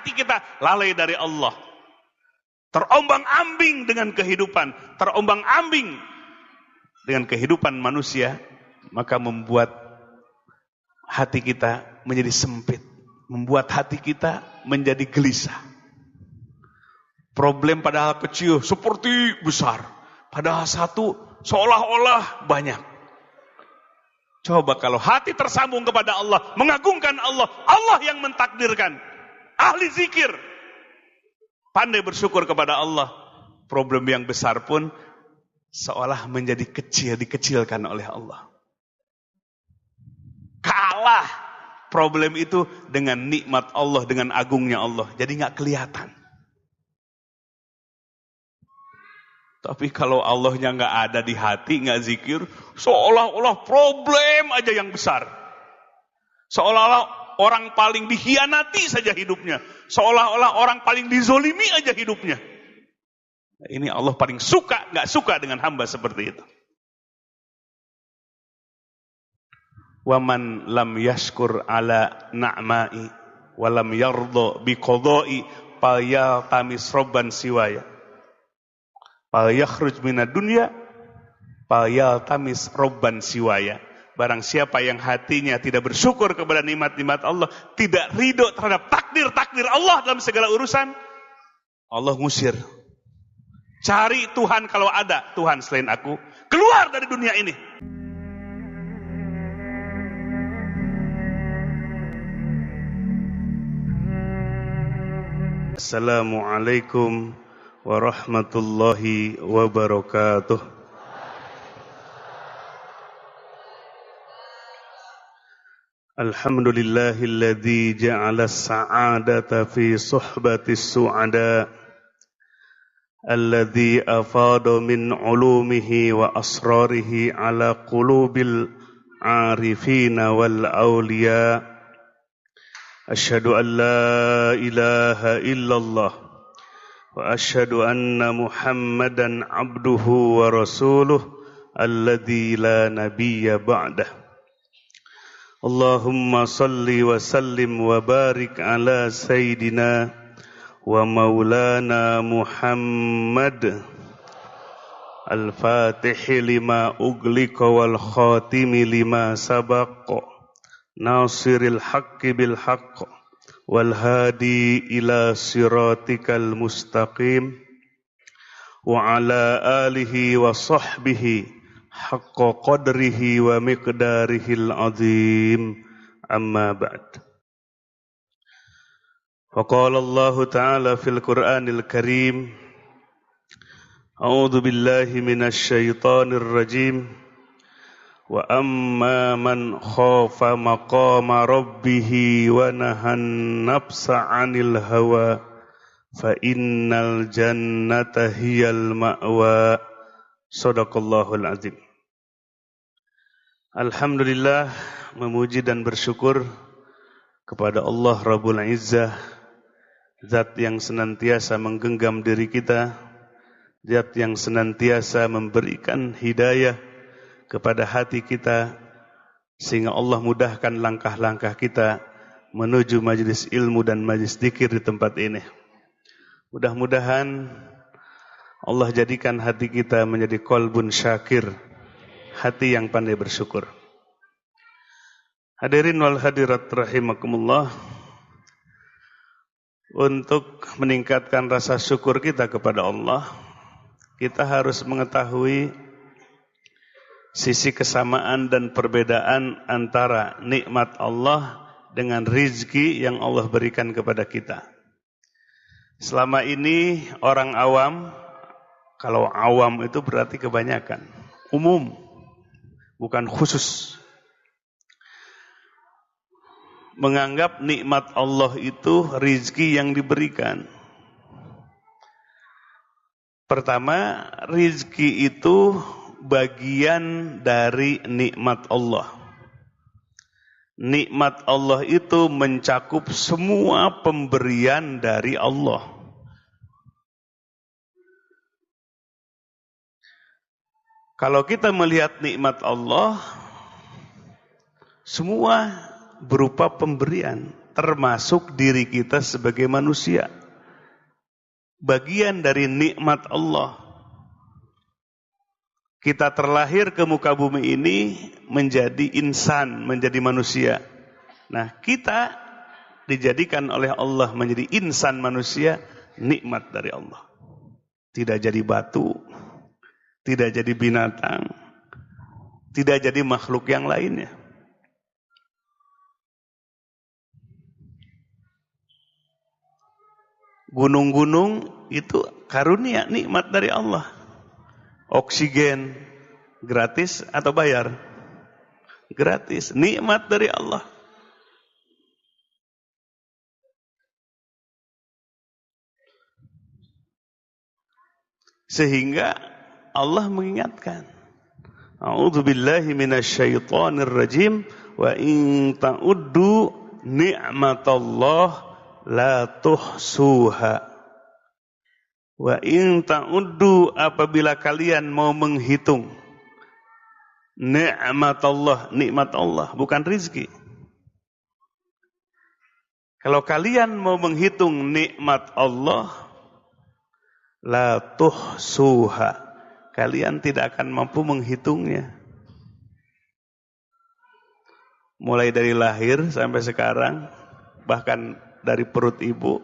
hati kita lalai dari Allah. Terombang-ambing dengan kehidupan, terombang-ambing dengan kehidupan manusia, maka membuat hati kita menjadi sempit, membuat hati kita menjadi gelisah. Problem padahal kecil seperti besar, padahal satu seolah-olah banyak. Coba kalau hati tersambung kepada Allah, mengagungkan Allah, Allah yang mentakdirkan, ahli zikir, pandai bersyukur kepada Allah, problem yang besar pun seolah menjadi kecil, dikecilkan oleh Allah. Kalah problem itu dengan nikmat Allah, dengan agungnya Allah. Jadi gak kelihatan. Tapi kalau Allahnya gak ada di hati, gak zikir, seolah-olah problem aja yang besar. Seolah-olah orang paling dikhianati saja hidupnya. Seolah-olah orang paling dizolimi aja hidupnya. Ini Allah paling suka, gak suka dengan hamba seperti itu. Waman lam yashkur ala na'mai walam yardo biqodoi pal tamis robban siwaya pal yakhruj minad dunya pal tamis robban siwaya. Barang siapa yang hatinya tidak bersyukur kepada nikmat-nikmat Allah, tidak ridho terhadap takdir-takdir Allah dalam segala urusan, Allah ngusir. Cari Tuhan kalau ada Tuhan selain aku, keluar dari dunia ini. Assalamualaikum warahmatullahi wabarakatuh. Alhamdulillahilladzi ja'ala as-sa'adata fi suhbati as-su'ada alladzi afada min ulumihi wa asrarihi ala qulubil arifina wal awliya. Asyhadu an la ilaha illallah wa asyhadu anna Muhammadan abduhu wa rasuluh alladzi la nabiyya ba'dah. Allahumma salli wa sallim wa barik ala sayyidina wa maulana Muhammad al-Fatihi lima ughliqa wal khatimi lima sabaqa nasiril haqqi bil haqq wal hadi ila siratikal mustaqim wa ala alihi wa sahbihi haqqa qadrihi wa miqdarihil azim, amma ba'd. Faqala Allah ta'ala fil Qur'anil Karim, a'udzu billahi minasy syaithanir rajim. Wa amma man khafa maqama rabbih wa nahan nafsa 'anil hawa fa innal jannata hiyal ma'wa. Shadaqallahul azim. Alhamdulillah, memuji dan bersyukur kepada Allah Rabbul Izzah, Zat yang senantiasa menggenggam diri kita, Zat yang senantiasa memberikan hidayah kepada hati kita, sehingga Allah mudahkan langkah-langkah kita menuju majlis ilmu dan majlis dzikir di tempat ini. Mudah-mudahan Allah jadikan hati kita menjadi qalbun syakir, hati yang pandai bersyukur. Hadirin wal hadirat rahimakumullah, untuk meningkatkan rasa syukur kita kepada Allah, kita harus mengetahui sisi kesamaan dan perbedaan antara nikmat Allah dengan rizki yang Allah berikan kepada kita. Selama ini orang awam, kalau awam itu berarti kebanyakan, umum, bukan khusus, menganggap nikmat Allah itu rizki yang diberikan. Pertama, rizki itu bagian dari nikmat Allah. Nikmat Allah itu mencakup semua pemberian dari Allah. Kalau kita melihat nikmat Allah, semua berupa pemberian. termasuk diri kita sebagai manusia. Bagian dari nikmat Allah. Kita terlahir ke muka bumi ini menjadi insan, menjadi manusia. Nah, kita dijadikan oleh Allah menjadi insan manusia, nikmat dari Allah. Tidak jadi batu, tidak jadi binatang, tidak jadi makhluk yang lainnya. Gunung-gunung itu karunia, nikmat dari Allah. Oksigen gratis atau bayar? Gratis, nikmat dari Allah. Sehingga Allah mengingatkan, A'udzubillahi minasyaitonir rajim, wa in ta'uddu ni'matallah la tuhsuha. Wa in ta'uddu, apabila kalian mau menghitung ni'matallah, nikmat Allah, bukan rizki. Kalau kalian mau menghitung nikmat Allah, la tuhsuha, kalian tidak akan mampu menghitungnya. Mulai dari lahir sampai sekarang, bahkan dari perut ibu,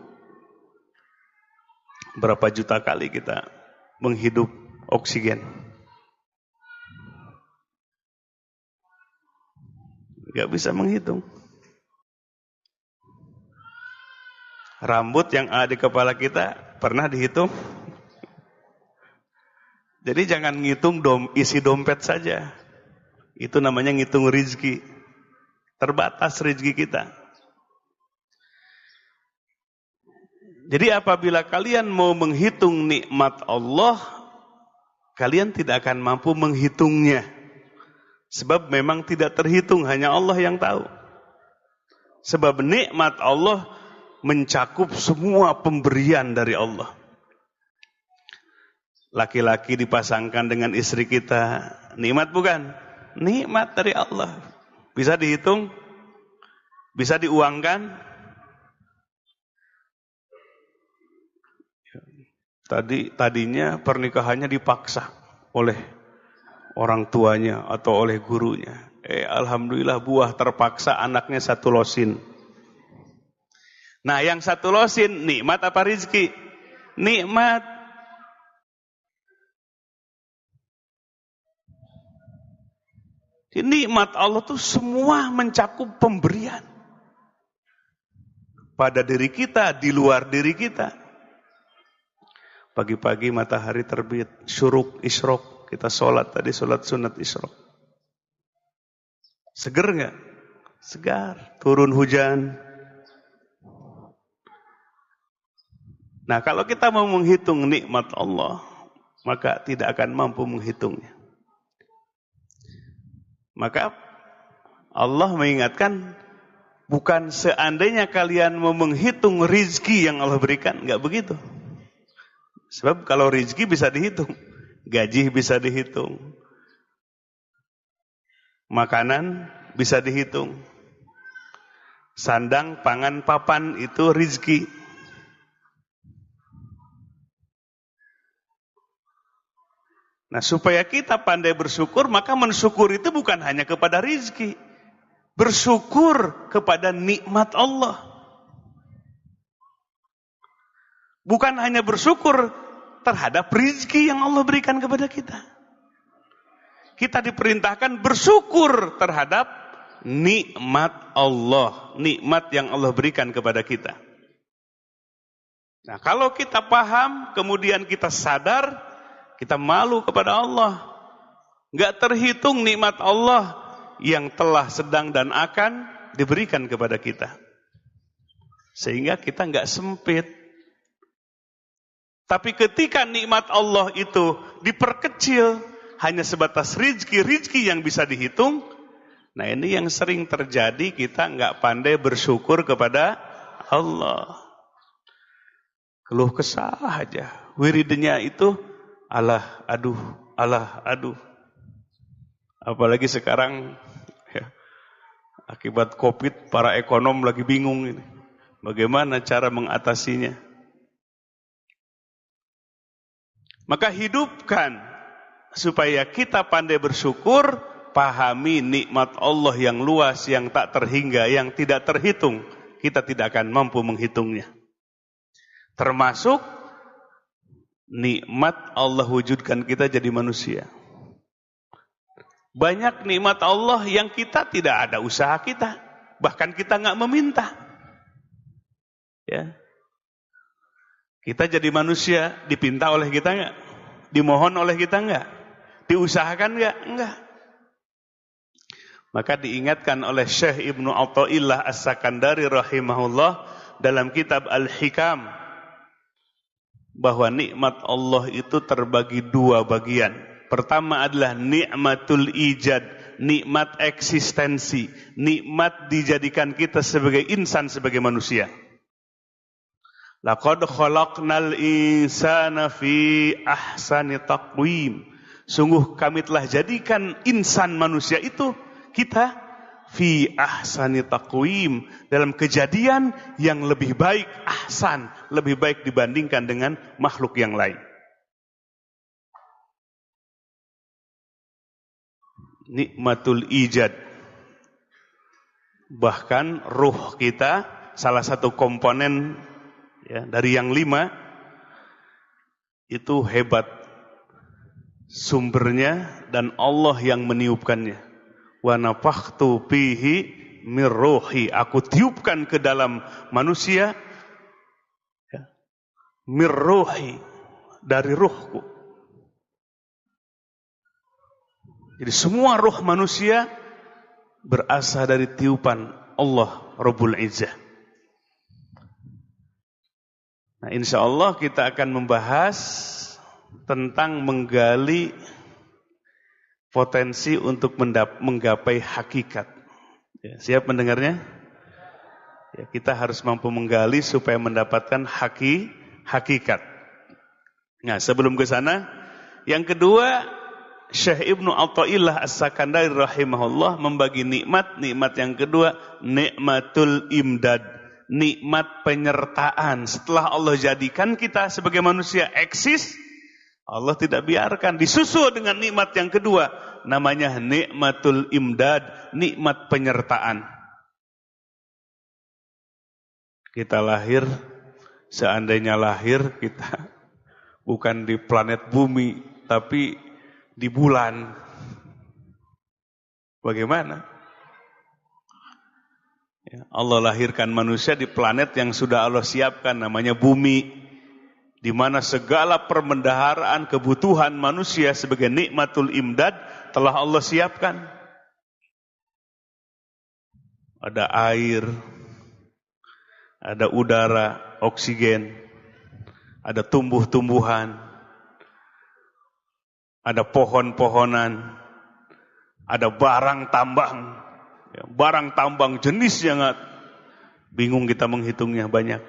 berapa juta kali kita menghidup oksigen. Gak bisa menghitung. Rambut yang ada di kepala kita pernah dihitung? Jadi jangan ngitung isi dompet saja. Itu namanya ngitung rizki. Terbatas rizki kita. Jadi apabila kalian mau menghitung nikmat Allah, kalian tidak akan mampu menghitungnya. Sebab memang tidak terhitung, hanya Allah yang tahu. Sebab nikmat Allah mencakup semua pemberian dari Allah. Laki-laki dipasangkan dengan istri kita, nikmat bukan? Nikmat dari Allah. Bisa dihitung? Bisa diuangkan? Tadinya pernikahannya dipaksa oleh orang tuanya atau oleh gurunya. Alhamdulillah buah terpaksa, anaknya satu losin. Nah, yang satu losin nikmat apa rizki? Nikmat. Nikmat Allah tuh semua mencakup pemberian pada diri kita, di luar diri kita. Pagi-pagi matahari terbit, syuruk, isyrok. Kita sholat tadi, sholat sunat isyrok. Seger nggak? Segar. Turun hujan. Nah, kalau kita mau menghitung nikmat Allah, maka tidak akan mampu menghitungnya. Maka Allah mengingatkan, bukan seandainya kalian mau menghitung rizki yang Allah berikan, nggak begitu. Sebab kalau rizki bisa dihitung, gaji bisa dihitung, makanan bisa dihitung, sandang, pangan, papan itu rizki. Nah, supaya kita pandai bersyukur, maka mensyukur itu bukan hanya kepada rizki, bersyukur kepada nikmat Allah. Bukan hanya bersyukur terhadap rizki yang Allah berikan kepada kita. Kita diperintahkan bersyukur terhadap nikmat Allah, nikmat yang Allah berikan kepada kita. Nah, kalau kita paham, kemudian kita sadar, kita malu kepada Allah. Gak terhitung nikmat Allah yang telah, sedang, dan akan diberikan kepada kita. Sehingga kita gak sempit. Tapi ketika nikmat Allah itu diperkecil, hanya sebatas rizki yang bisa dihitung, nah ini yang sering terjadi, kita nggak pandai bersyukur kepada Allah. Keluh kesah aja. Wiridnya itu, Allah aduh. Apalagi sekarang, ya, Akibat Covid, para ekonom lagi bingung ini. Bagaimana cara mengatasinya? Maka hidupkan supaya kita pandai bersyukur, pahami nikmat Allah yang luas, yang tak terhingga, yang tidak terhitung. Kita tidak akan mampu menghitungnya. Termasuk nikmat Allah wujudkan kita jadi manusia. Banyak nikmat Allah yang kita tidak ada usaha kita, bahkan kita nggak meminta. Ya, kita jadi manusia dipinta oleh kita nggak? Dimohon oleh kita nggak? Diusahakan nggak? Enggak. Maka diingatkan oleh Syekh Ibnu Athaillah As-Sakandari rahimahullah dalam kitab Al-Hikam bahwa nikmat Allah itu terbagi dua bagian. Pertama adalah nikmatul ijad, nikmat eksistensi, nikmat dijadikan kita sebagai insan, sebagai manusia. Laqad khalaqnal insana fi ahsani taqwim. Sungguh kami telah jadikan insan manusia itu, kita, fi ahsani taqwim, dalam kejadian yang lebih baik, ahsan, lebih baik dibandingkan dengan makhluk yang lain. Nikmatul ijad. Bahkan ruh kita, salah satu komponen ya, dari yang 5, itu hebat sumbernya dan Allah yang meniupkannya. Wa nafakhtu fihi mir ruhi, aku tiupkan ke dalam manusia ya, mir ruhi, dari ruhku. Jadi semua ruh manusia berasal dari tiupan Allah Rabbul Izzah. Nah, insya Allah kita akan membahas tentang menggali potensi untuk menggapai hakikat. Ya, siap mendengarnya? Ya, kita harus mampu menggali supaya mendapatkan hakikat. Nah, sebelum ke sana, yang kedua, Syekh Ibnu Athaillah As-Sakandari rahimahullah membagi nikmat yang kedua, nikmatul imdad, nikmat penyertaan. Setelah Allah jadikan kita sebagai manusia eksis, Allah tidak biarkan, disusul dengan nikmat yang kedua, namanya nikmatul imdad, nikmat penyertaan. Kita lahir, seandainya lahir kita bukan di planet bumi, tapi di bulan. Bagaimana? Ya, Allah lahirkan manusia di planet yang sudah Allah siapkan, namanya bumi, di mana segala perbendaharaan kebutuhan manusia sebagai nikmatul imdad telah Allah siapkan. Ada air, ada udara, oksigen, ada tumbuh-tumbuhan, ada pohon-pohonan, ada barang tambang, ya, barang tambang jenis yang bingung kita menghitungnya, banyak.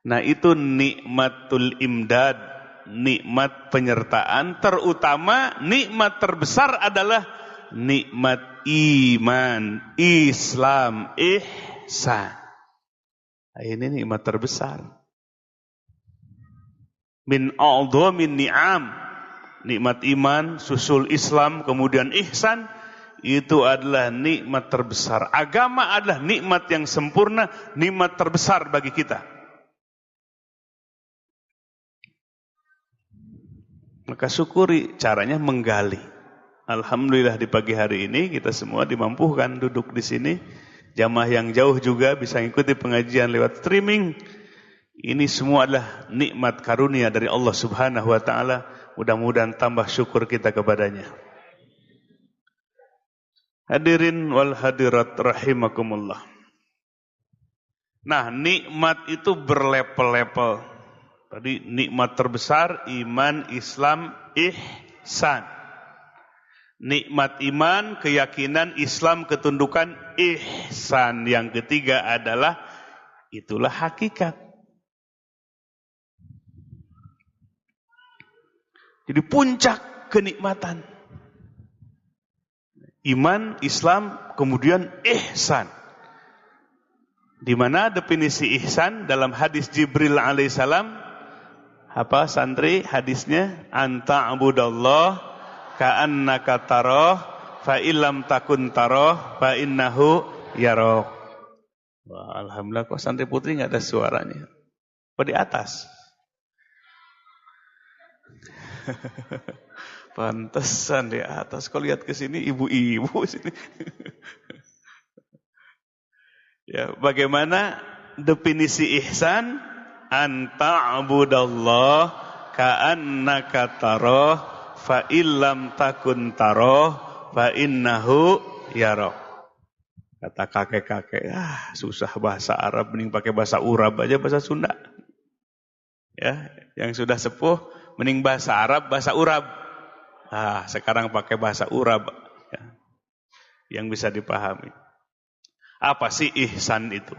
Nah, itu nikmatul imdad, nikmat penyertaan. Terutama nikmat terbesar adalah nikmat iman, Islam, ihsan. Nah, ini nikmat terbesar. Min a'dhamin ni'am. Nikmat iman, susul Islam, kemudian ihsan, itu adalah nikmat terbesar. Agama adalah nikmat yang sempurna, nikmat terbesar bagi kita. Maka syukuri, caranya menggali. Alhamdulillah di pagi hari ini kita semua dimampukan duduk di sini. Jamaah yang jauh juga bisa ikuti pengajian lewat streaming. Ini semua adalah nikmat karunia dari Allah Subhanahu wa taala. Mudah-mudahan tambah syukur kita kepadanya. Hadirin wal hadirat rahimakumullah. Nah, nikmat itu berlevel-level. Tadi nikmat terbesar iman, Islam, ihsan. Nikmat iman, keyakinan, Islam, ketundukan, ihsan. Yang ketiga adalah itulah hakikat. Jadi puncak kenikmatan. Iman, Islam, kemudian ihsan. Di mana definisi ihsan dalam hadis Jibril alaihissalam, apa santri hadisnya? Anta abudallah ka'annaka tarah fa illam takun tarah fa innahu yarah. Wah, alhamdulillah kok santri putri enggak ada suaranya. Apa di atas? Pantesan di atas. Kau lihat ke sini ibu-ibu sini. Ya, bagaimana definisi ihsan? Anta abudallah ka'annaka tarah fa illam takun tarah fa innahu yarah. Kata kakek-kakek, susah bahasa Arab, mending pakai bahasa Urab aja, bahasa Sunda. Ya, yang sudah sepuh mending bahasa Arab, bahasa Urab. Sekarang pakai bahasa Urab ya, yang bisa dipahami. Apa sih ihsan itu?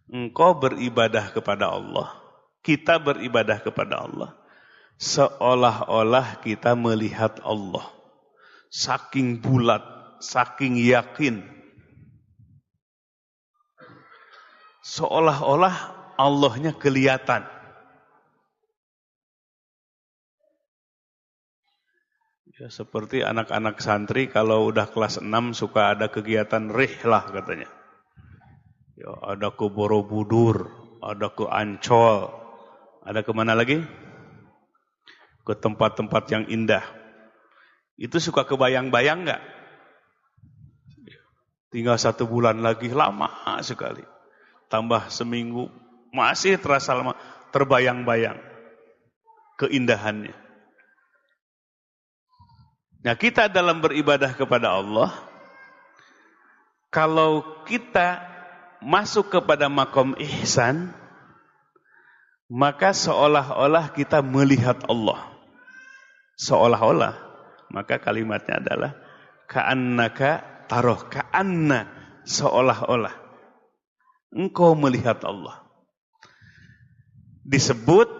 Engkau beribadah kepada Allah, kita beribadah kepada Allah, seolah-olah kita melihat Allah. Saking bulat, saking yakin. Seolah-olah Allahnya kelihatan. Ya, seperti anak-anak santri kalau udah kelas 6 suka ada kegiatan rihlah katanya. Ya, ada ke Borobudur, ada ke Ancol, ada kemana lagi? Ke tempat-tempat yang indah. Itu suka kebayang-bayang enggak? Tinggal 1 bulan lagi, lama sekali. Tambah seminggu, masih terasa lama, terbayang-bayang keindahannya. Nah, kita dalam beribadah kepada Allah, kalau kita masuk kepada makom ihsan, maka seolah-olah kita melihat Allah. Seolah-olah, maka kalimatnya adalah ka'annaka taroh, ka'anna, seolah-olah engkau melihat Allah. Disebut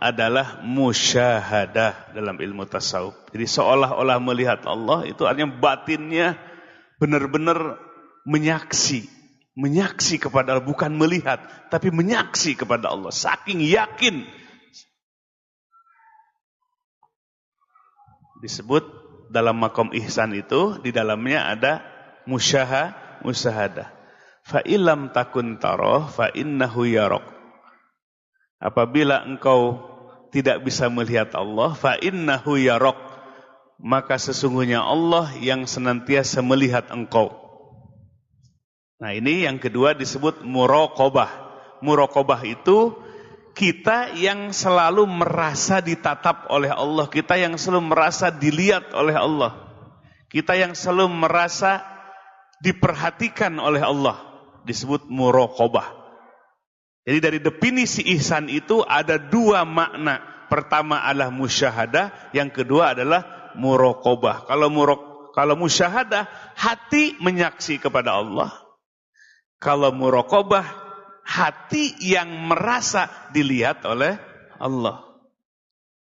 adalah musyahadah dalam ilmu tasawuf. Jadi seolah-olah melihat Allah itu artinya batinnya benar-benar menyaksi kepada Allah, bukan melihat, tapi menyaksi kepada Allah. Saking yakin. Disebut dalam makom ihsan itu, di dalamnya ada musyahadah. Fa illam takun tarah fa innahu yarak. Apabila engkau tidak bisa melihat Allah, fa innahu yarak, maka sesungguhnya Allah yang senantiasa melihat engkau. Nah, ini yang kedua disebut muraqabah. Muraqabah itu kita yang selalu merasa ditatap oleh Allah, kita yang selalu merasa dilihat oleh Allah, kita yang selalu merasa diperhatikan oleh Allah, disebut muraqabah. Jadi dari definisi ihsan itu ada 2 makna. Pertama adalah musyahadah, yang kedua adalah muraqabah. Kalau musyahadah, hati menyaksi kepada Allah. Kalau muraqabah, hati yang merasa dilihat oleh Allah.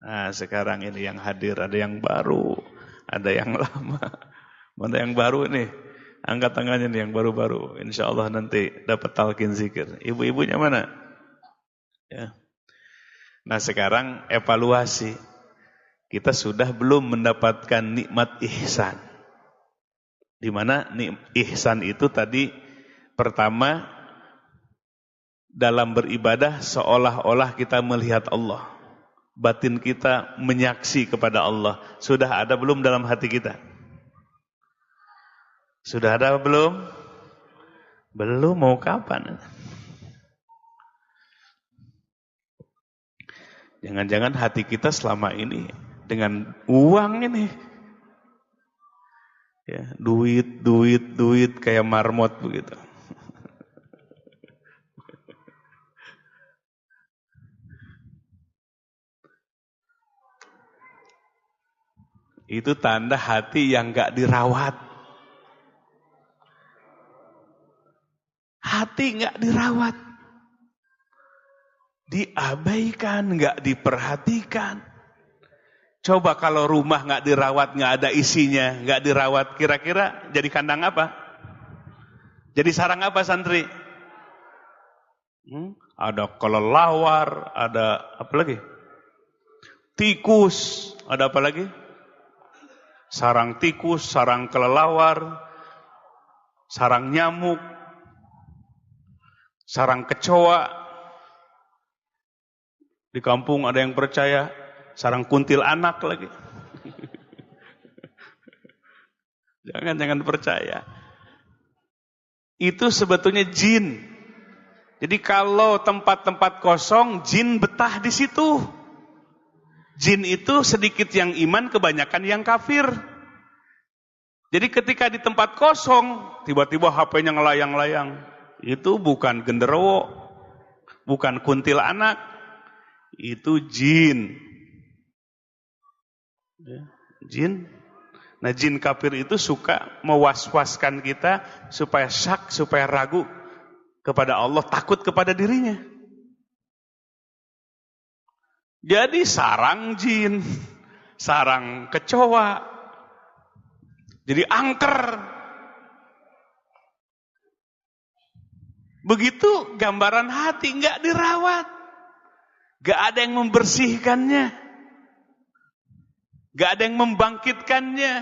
Nah, sekarang ini yang hadir ada yang baru, ada yang lama. Mana yang baru nih? Angkat tangannya nih yang baru-baru. Insya Allah nanti dapat talqin zikir. Ibu-ibunya mana? Ya. Nah, sekarang evaluasi. Kita sudah belum mendapatkan nikmat ihsan. Di mana ihsan itu tadi pertama dalam beribadah seolah-olah kita melihat Allah. Batin kita menyaksi kepada Allah. Sudah ada belum dalam hati kita? Sudah ada belum? Belum, mau kapan? Jangan-jangan hati kita selama ini dengan uang ini. Ya, duit kayak marmot begitu. Itu tanda hati yang gak dirawat. Hati gak dirawat. Diabaikan, gak diperhatikan. Coba kalau rumah nggak dirawat, nggak ada isinya, nggak dirawat, kira-kira jadi kandang apa? Jadi sarang apa santri? Ada kelelawar, ada apa lagi? Tikus, ada apa lagi? Sarang tikus, sarang kelelawar, sarang nyamuk, sarang kecoa. Di kampung ada yang percaya sarang kuntil anak lagi. Jangan percaya. Itu sebetulnya jin. Jadi kalau tempat-tempat kosong, jin betah di situ. Jin itu sedikit yang iman, kebanyakan yang kafir. Jadi ketika di tempat kosong, tiba-tiba HP-nya ngelayang-layang. Itu bukan genderuwo, bukan kuntil anak, itu jin. Jin. Nah, jin kafir itu suka mewas-waskan kita supaya syak, supaya ragu kepada Allah, takut kepada dirinya. Jadi sarang jin, sarang kecoa, jadi angker. Begitu gambaran hati, nggak dirawat, nggak ada yang membersihkannya, nggak ada yang membangkitkannya,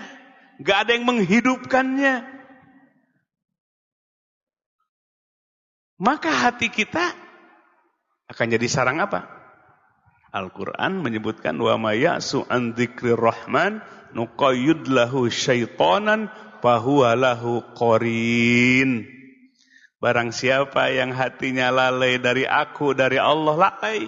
nggak ada yang menghidupkannya. Maka hati kita akan jadi sarang apa? Al-Quran menyebutkan wa ma ya'su an dzikrir rahman nuqayyid lahu syaitanan fahuwa lahu qarin. Barang siapa yang hatinya lalai dari aku, dari Allah, lalai.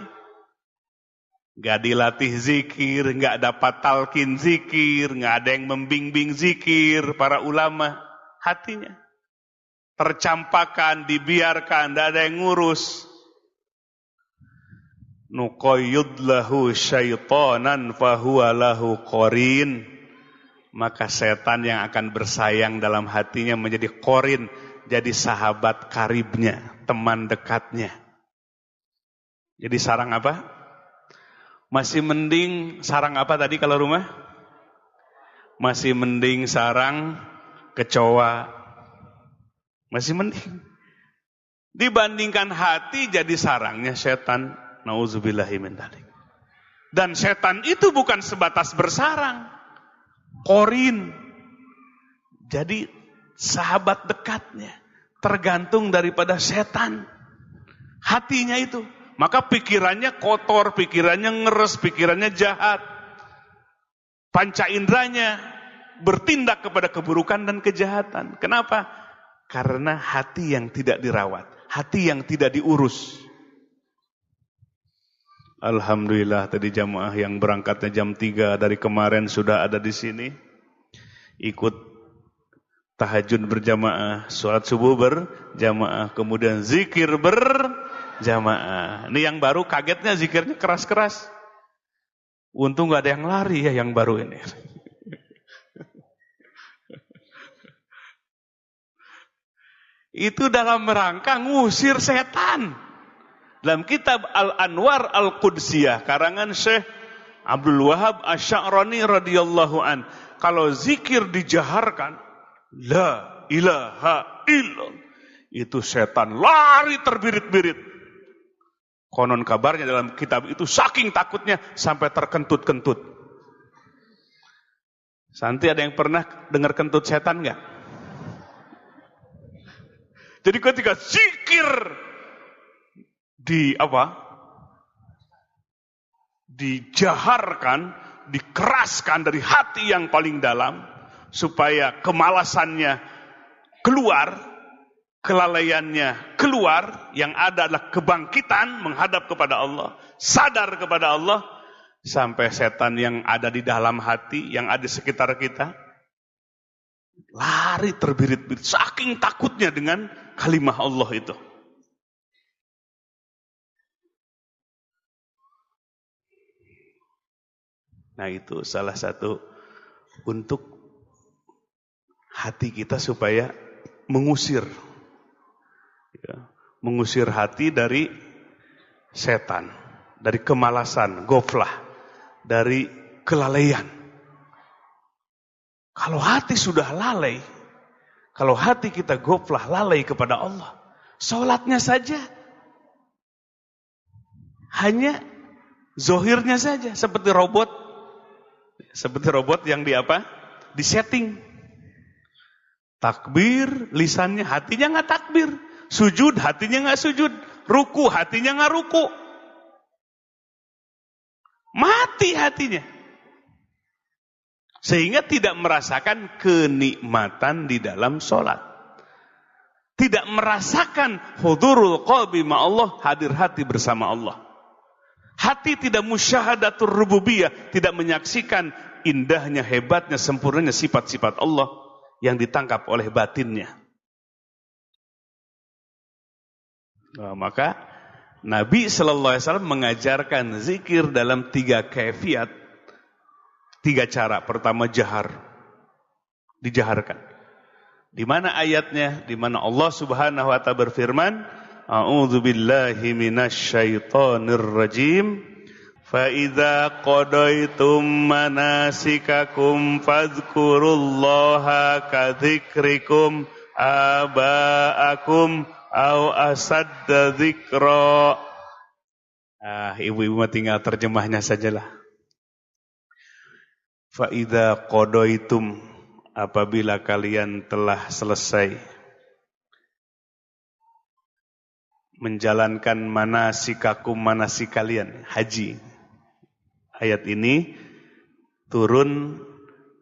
Gak dilatih zikir, gak dapat talqin zikir, gak ada yang membimbing zikir para ulama, hatinya tercampakkan, dibiarkan, gak ada yang ngurus. Nuqayyid lahu syaitanan fahuwa lahu qarin. Maka setan yang akan bersayang dalam hatinya menjadi qarin, jadi sahabat karibnya, teman dekatnya. Jadi sarang apa? Masih mending sarang apa tadi kalau rumah? Masih mending sarang kecoa. Masih mending. Dibandingkan hati jadi sarangnya setan. Nauzubillahi min dzalik. Dan setan itu bukan sebatas bersarang. Qarin. Jadi sahabat dekatnya. Tergantung daripada setan. Hatinya itu. Maka pikirannya kotor, pikirannya ngeres, pikirannya jahat. Panca inderanya bertindak kepada keburukan dan kejahatan. Kenapa? Karena hati yang tidak dirawat. Hati yang tidak diurus. Alhamdulillah tadi jamaah yang berangkatnya jam 3 dari kemarin sudah ada di sini. Ikut tahajud berjamaah, sholat subuh berjamaah, kemudian zikir berjamaah. Ini yang baru kagetnya zikirnya keras-keras. Untung gak ada yang lari ya yang baru ini. Itu dalam rangka ngusir setan. Dalam kitab Al-Anwar Al-Qudsiyah karangan Syekh Abdul Wahab Asy-Sya'rani radhiyallahu an, kalau zikir dijaharkan la ilaha illallah, itu setan lari terbirit-birit. Konon kabarnya dalam kitab itu saking takutnya sampai terkentut-kentut. Santi ada yang pernah dengar kentut setan enggak? Jadi ketika zikir dijaharkan, dikeraskan dari hati yang paling dalam, supaya kemalasannya keluar, kelalaiannya keluar, yang ada adalah kebangkitan menghadap kepada Allah, sadar kepada Allah, sampai setan yang ada di dalam hati, yang ada di sekitar kita, lari terbirit-birit, saking takutnya dengan kalimah Allah itu. Nah itu salah satu untuk hati kita supaya mengusir hati dari setan, dari kemalasan, goflah, dari kelalaian. Kalau hati sudah lalai, kalau hati kita goflah, lalai kepada Allah, sholatnya saja hanya zohirnya saja, seperti robot yang disetting. Takbir, lisannya, hatinya nggak takbir. Sujud, hatinya nggak sujud. Ruku, hatinya nggak ruku. Mati hatinya. Sehingga tidak merasakan kenikmatan di dalam sholat. Tidak merasakan hudurul qalbi ma'allah, hadir hati bersama Allah. Hati tidak musyahadatur rububiyah, tidak menyaksikan indahnya, hebatnya, sempurnanya sifat-sifat Allah yang ditangkap oleh batinnya. Nah, maka Nabi SAW mengajarkan zikir dalam 3 kaifiat, 3 cara. Pertama dijaharkan. Di mana ayatnya? Di mana Allah Subhanahu wa taala berfirman, A'udzu billahi minasyaitonir rajim. Fa idza qadaitum manasikakum fadhkurullaha kadzikrikum aba'akum au asadda dzikra. Ibu-ibu mah tinggal terjemahnya sajalah. Fa idza qadaitum, apabila kalian telah selesai menjalankan manasikakum, manasik kalian, haji. Ayat ini turun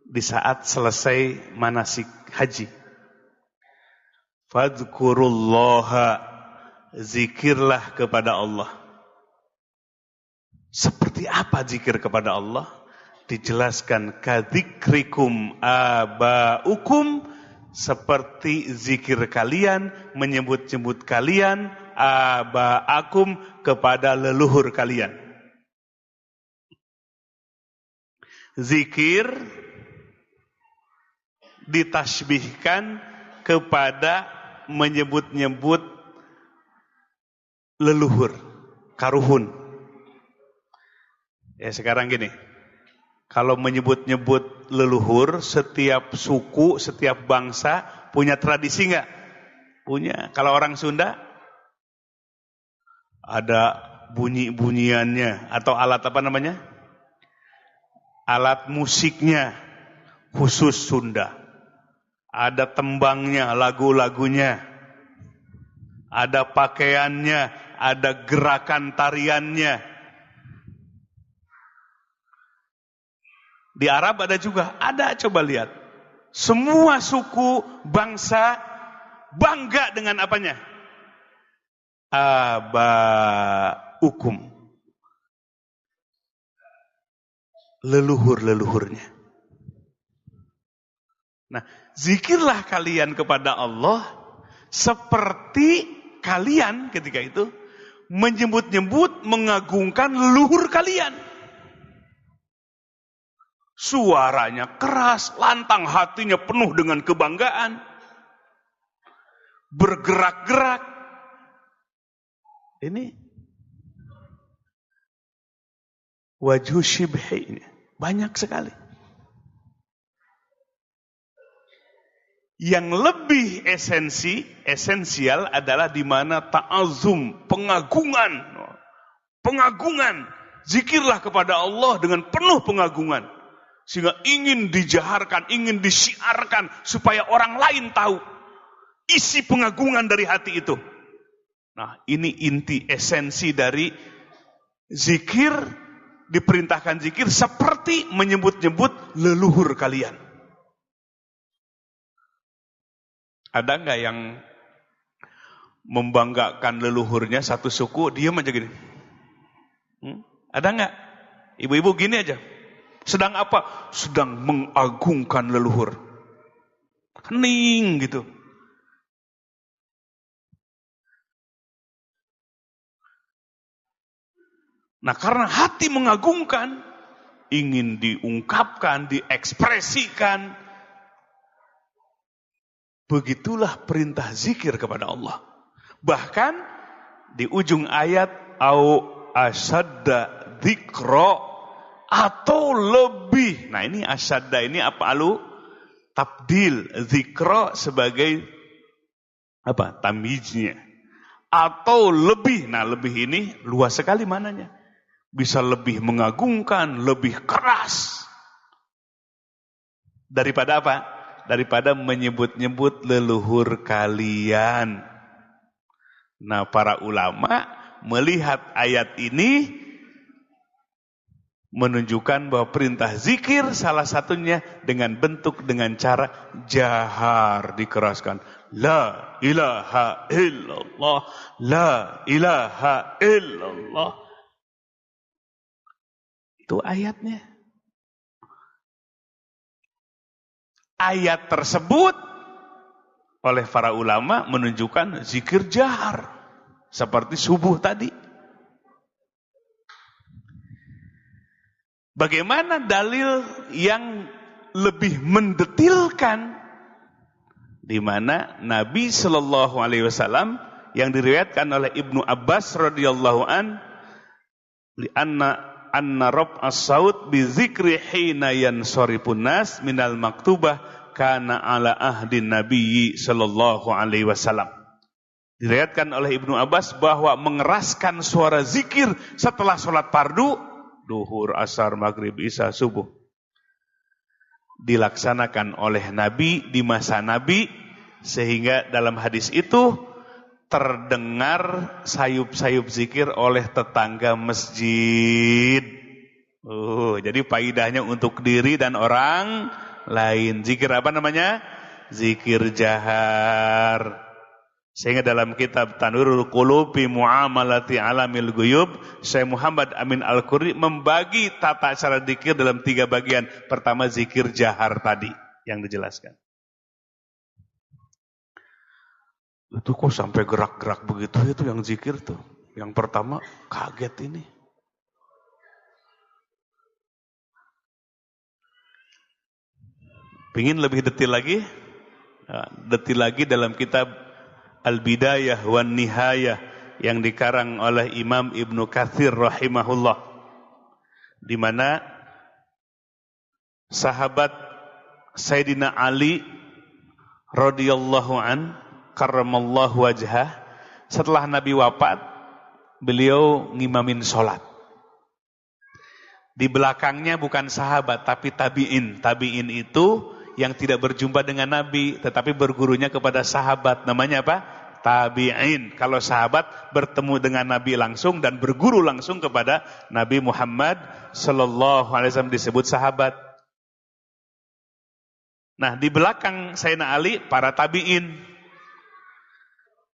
di saat selesai manasik haji. Fadhkurullaha, zikirlah kepada Allah. Seperti apa zikir kepada Allah? Dijelaskan kadzikrikum aba'ukum, seperti zikir kalian, menyebut-nyebut kalian, aba'akum, kepada leluhur kalian. Zikir ditasbihkan kepada menyebut-nyebut leluhur, karuhun. Ya sekarang gini, kalau menyebut-nyebut leluhur, setiap suku, setiap bangsa punya tradisi nggak? Punya. Kalau orang Sunda ada bunyi-bunyiannya atau alat apa namanya? Alat musiknya khusus Sunda. Ada tembangnya, lagu-lagunya. Ada pakaiannya, ada gerakan tariannya. Di Arab ada juga, ada, coba lihat. Semua suku, bangsa bangga dengan apanya? Aba'ukum. Leluhur-leluhurnya. Nah, zikirlah kalian kepada Allah seperti kalian ketika itu menyebut-nyebut, mengagungkan leluhur kalian. Suaranya keras, lantang, hatinya penuh dengan kebanggaan. Bergerak-gerak. Ini wajhu syibhi ini banyak sekali. Yang lebih esensial adalah di mana ta'azum, pengagungan. Zikirlah kepada Allah dengan penuh pengagungan. Sehingga ingin dijaharkan, ingin disiarkan supaya orang lain tahu isi pengagungan dari hati itu. Nah, ini inti esensi dari zikir. Diperintahkan zikir seperti menyebut-nyebut leluhur kalian. Ada nggak yang membanggakan leluhurnya satu suku, diam aja gini? Ada nggak? Ibu-ibu gini aja. Sedang apa? Sedang mengagungkan leluhur. Hening gitu. Nah, karena hati mengagungkan, ingin diungkapkan, diekspresikan. Begitulah perintah zikir kepada Allah. Bahkan di ujung ayat, au asadda dzikra, atau lebih. Nah ini asyadda ini apalu tabdil, zikra sebagai apa? Tamyiznya. Atau lebih. Nah lebih ini luas sekali mananya. Bisa lebih mengagungkan, lebih keras. Daripada apa? Daripada menyebut-nyebut leluhur kalian. Nah para ulama melihat ayat ini menunjukkan bahwa perintah zikir salah satunya dengan bentuk, dengan cara jahar, dikeraskan. La ilaha illallah, la ilaha illallah. Itu ayatnya. Ayat tersebut oleh para ulama menunjukkan zikir jahar. Seperti subuh tadi. Bagaimana dalil yang lebih mendetilkan di mana Nabi Shallallahu Alaihi Wasallam yang diriwayatkan oleh Ibnu Abbas radhiyallahu an, anna rob as-saud bi zikri hina yansarifun nas minal maktubah kana ala ahdin Nabi Shallallahu Alaihi Wasallam. Diriwayatkan oleh Ibnu Abbas bahwa mengeraskan suara zikir setelah sholat fardu duhur, asar, maghrib, isya, subuh dilaksanakan oleh Nabi di masa Nabi, sehingga dalam hadis itu terdengar sayup-sayup zikir oleh tetangga masjid. Jadi faidahnya untuk diri dan orang lain. Zikir apa namanya? Zikir jahar. Sehingga dalam kitab Tanwirul Qulub fi Muamalati Alamil Ghuyub, Syekh Muhammad Amin Al-Qurri membagi tata cara zikir dalam 3 bagian. Pertama zikir jahar tadi yang dijelaskan. Itu kok sampai gerak-gerak begitu itu yang zikir tuh. Yang pertama kaget ini. Pingin lebih detil lagi? Detil lagi dalam kitab Al-Bidayah wan Nihayah yang dikarang oleh Imam Ibnu Katsir rahimahullah, di mana sahabat Sayyidina Ali radhiyallahu an karramallahu wajhah, setelah Nabi wafat beliau ngimamin sholat. Di belakangnya bukan sahabat tapi tabi'in. Tabi'in itu yang tidak berjumpa dengan Nabi tetapi bergurunya kepada sahabat, namanya apa? Tabi'in. Kalau sahabat bertemu dengan Nabi langsung dan berguru langsung kepada Nabi Muhammad sallallahu alaihi wasallam disebut sahabat. Nah, di belakang Sayyidina Ali para tabi'in.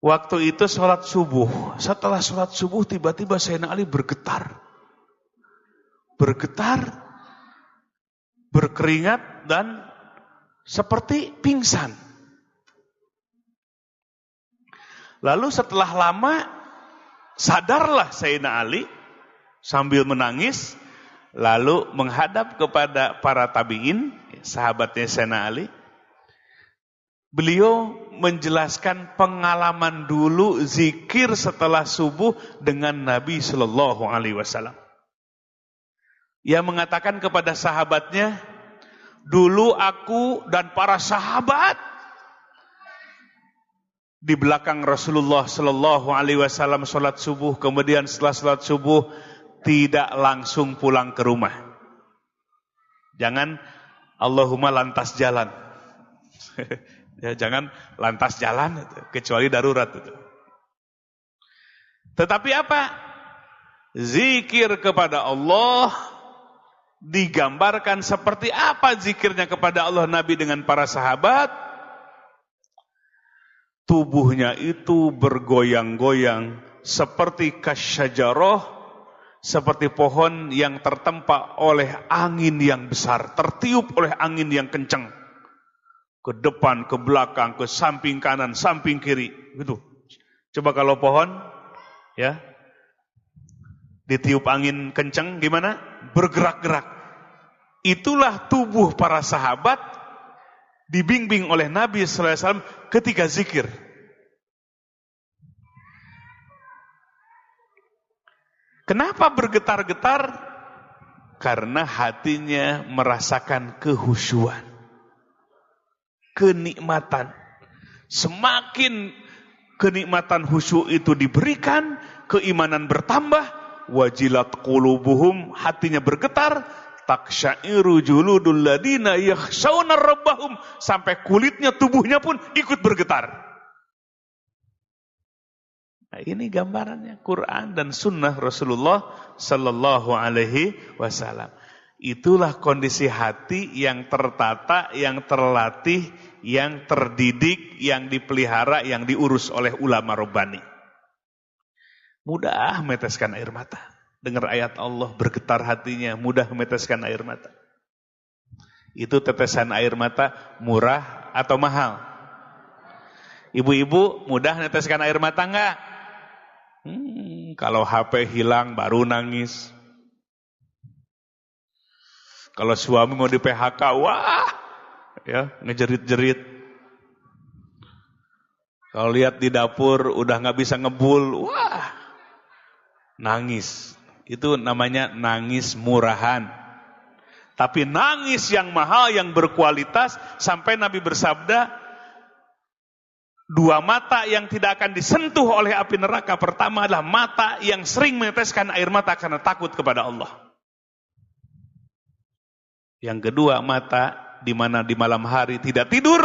Waktu itu sholat subuh. Setelah sholat subuh tiba-tiba Sayyidina Ali bergetar. Berkeringat dan seperti pingsan. Lalu setelah lama sadarlah Sayyidina Ali sambil menangis, lalu menghadap kepada para tabi'in, sahabatnya Sayyidina Ali. Beliau menjelaskan pengalaman dulu zikir setelah subuh dengan Nabi Sallallahu Alaihi Wasallam. Ia mengatakan kepada sahabatnya, dulu aku dan para sahabat di belakang Rasulullah Sallallahu Alaihi Wasallam sholat subuh, kemudian setelah sholat subuh tidak langsung pulang ke rumah. Jangan Allahumma lantas jalan. Ya, jangan lantas jalan kecuali darurat itu. Tetapi apa? Zikir kepada Allah digambarkan seperti apa zikirnya kepada Allah Nabi dengan para sahabat. Tubuhnya itu bergoyang-goyang seperti kasyajarah, seperti pohon yang tertempa oleh angin yang besar, tertiup oleh angin yang kencang. Ke depan, ke belakang, ke samping kanan, samping kiri, gitu. Coba kalau pohon ya ditiup angin kencang gimana? Bergerak-gerak. Itulah tubuh para sahabat dibimbing oleh Nabi sallallahu alaihi wasallam ketika zikir. Kenapa bergetar-getar? Karena hatinya merasakan kehusyuan, kenikmatan. Semakin kenikmatan khusyuk itu diberikan, keimanan bertambah, wajilat qulubuhum, hatinya bergetar, taksyairu juludul ladina yakhshawna rabbahum, sampai kulitnya, tubuhnya pun ikut bergetar. Nah, ini gambarannya Quran dan sunnah Rasulullah sallallahu alaihi wasallam. Itulah kondisi hati yang tertata, yang terlatih, yang terdidik, yang dipelihara, yang diurus oleh ulama Rabbani. Mudah meneteskan air mata. Dengar ayat Allah, bergetar hatinya, mudah meneteskan air mata. Itu tetesan air mata murah atau mahal? Ibu-ibu mudah meneteskan air mata enggak? Kalau HP hilang baru nangis. Kalau suami mau di PHK, wah, ya ngejerit-jerit. Kalau lihat di dapur udah nggak bisa ngebul, wah, nangis. Itu namanya nangis murahan. Tapi nangis yang mahal, yang berkualitas, sampai Nabi bersabda, dua mata yang tidak akan disentuh oleh api neraka. Pertama adalah mata yang sering meneteskan air mata karena takut kepada Allah. Yang kedua, mata di mana di malam hari tidak tidur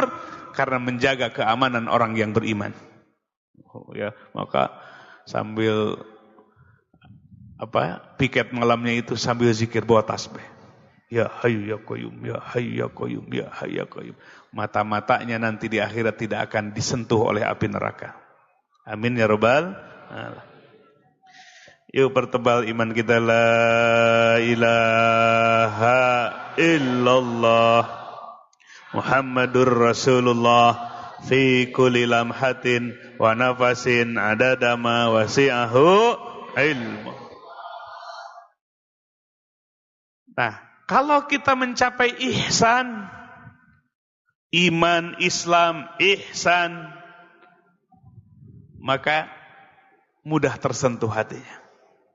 karena menjaga keamanan orang yang beriman. Ya, maka sambil piket malamnya itu sambil zikir bawa tasbih. Ya Hayyu ya Qayyum, ya Hayyu ya Qayyum, ya Hayyu ya Qayyum. Mata-matanya nanti di akhirat tidak akan disentuh oleh api neraka. Amin ya Rabbal alamin. Yuk pertebal iman kita, la ilaha illallah Muhammadur Rasulullah fi kulli lamhatin wa nafasin adada ma wasi'ahu ilmu. Nah, kalau kita mencapai ihsan, iman, Islam, ihsan, maka mudah tersentuh hatinya.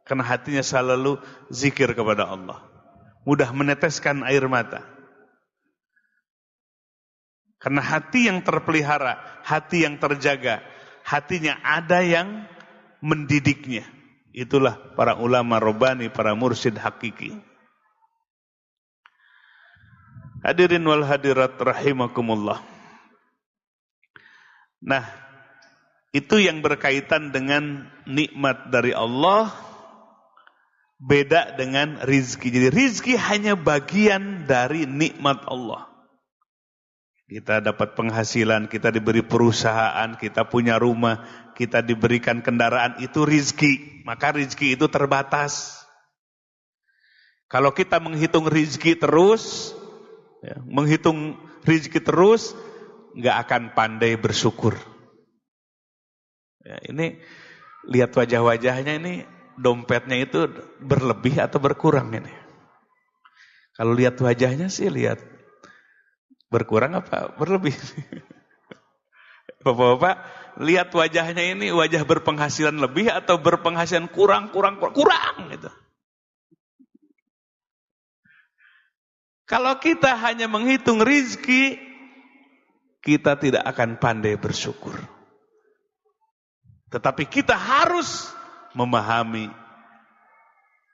Karena hatinya selalu zikir kepada Allah. Mudah meneteskan air mata. Karena hati yang terpelihara, hati yang terjaga, hatinya ada yang mendidiknya. Itulah para ulama Rabbani, para mursyid hakiki. Hadirin wal hadirat rahimakumullah. Nah, itu yang berkaitan dengan nikmat dari Allah, beda dengan rizki. Jadi rizki hanya bagian dari nikmat Allah. Kita dapat penghasilan, kita diberi perusahaan, kita punya rumah, kita diberikan kendaraan, itu rizki. Maka rizki itu terbatas. Kalau kita menghitung rizki terus, ya, menghitung rizki terus, nggak akan pandai bersyukur. Ya, ini lihat wajah-wajahnya ini, dompetnya itu berlebih atau berkurang ini. Kalau lihat wajahnya sih lihat berkurang apa berlebih. Bapak-bapak, lihat wajahnya ini, wajah berpenghasilan lebih atau berpenghasilan kurang gitu. Kalau kita hanya menghitung rizki, kita tidak akan pandai bersyukur. Tetapi kita harus memahami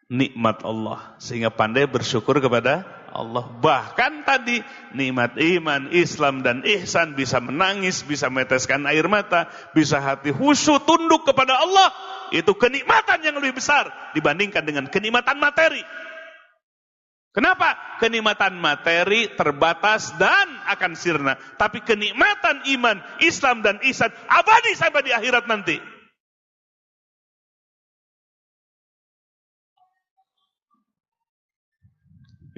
nikmat Allah sehingga pandai bersyukur kepada Allah. Bahkan tadi nikmat iman, Islam dan ihsan, bisa menangis, bisa meneteskan air mata, bisa hati khusyuk tunduk kepada Allah. Itu kenikmatan yang lebih besar dibandingkan dengan kenikmatan materi. Kenapa? Kenikmatan materi terbatas dan akan sirna. Tapi kenikmatan iman, Islam dan ihsan abadi sampai di akhirat nanti.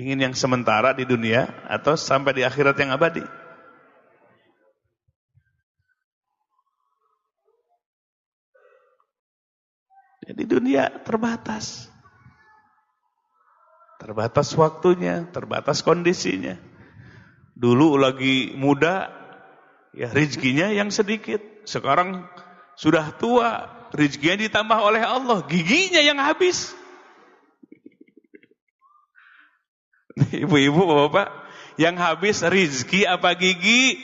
Ingin yang sementara di dunia atau sampai di akhirat yang abadi? Di dunia terbatas. Terbatas waktunya, terbatas kondisinya. Dulu lagi muda, ya rezekinya yang sedikit. Sekarang sudah tua, rezekinya ditambah oleh Allah, giginya yang habis. Ibu-ibu, bapak, yang habis rizki apa gigi?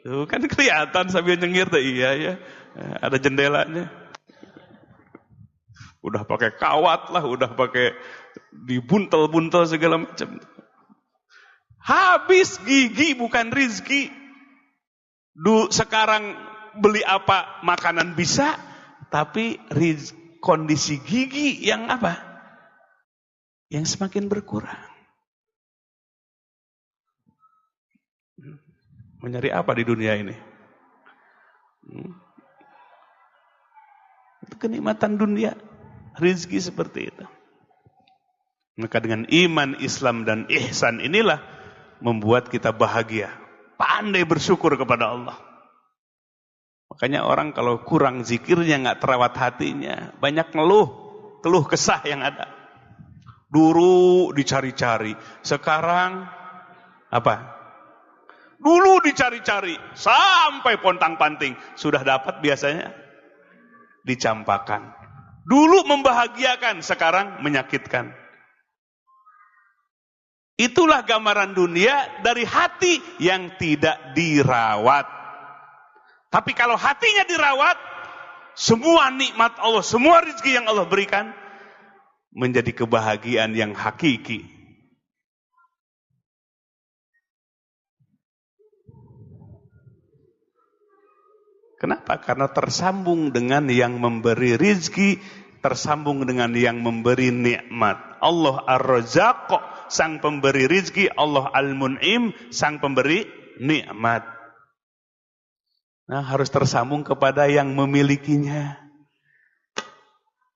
Tuh kan kelihatan sambil nyengir tuh, iya ya. Ada jendelanya. Udah pakai kawat lah, udah pakai dibuntel-buntel segala macam. Habis gigi bukan rizki. Sekarang beli apa makanan bisa, tapi kondisi gigi yang apa? Yang semakin berkurang. Mencari apa di dunia ini? Itu kenikmatan dunia, rizki seperti itu. Maka dengan iman, Islam dan ihsan inilah membuat kita bahagia, pandai bersyukur kepada Allah. Makanya orang kalau kurang zikirnya, nggak terawat hatinya, banyak keluh kesah yang ada. Dulu dicari-cari, sekarang apa? Dulu dicari-cari, sampai pontang-panting, sudah dapat biasanya dicampakan. Dulu membahagiakan, sekarang menyakitkan. Itulah gambaran dunia dari hati yang tidak dirawat. Tapi kalau hatinya dirawat, semua nikmat Allah, semua rezeki yang Allah berikan menjadi kebahagiaan yang hakiki. Kenapa? Karena tersambung dengan yang memberi rezeki, tersambung dengan yang memberi nikmat. Allah Ar-Razzaq, sang pemberi rezeki, Allah Al-Mun'im, sang pemberi nikmat. Nah, harus tersambung kepada yang memilikinya.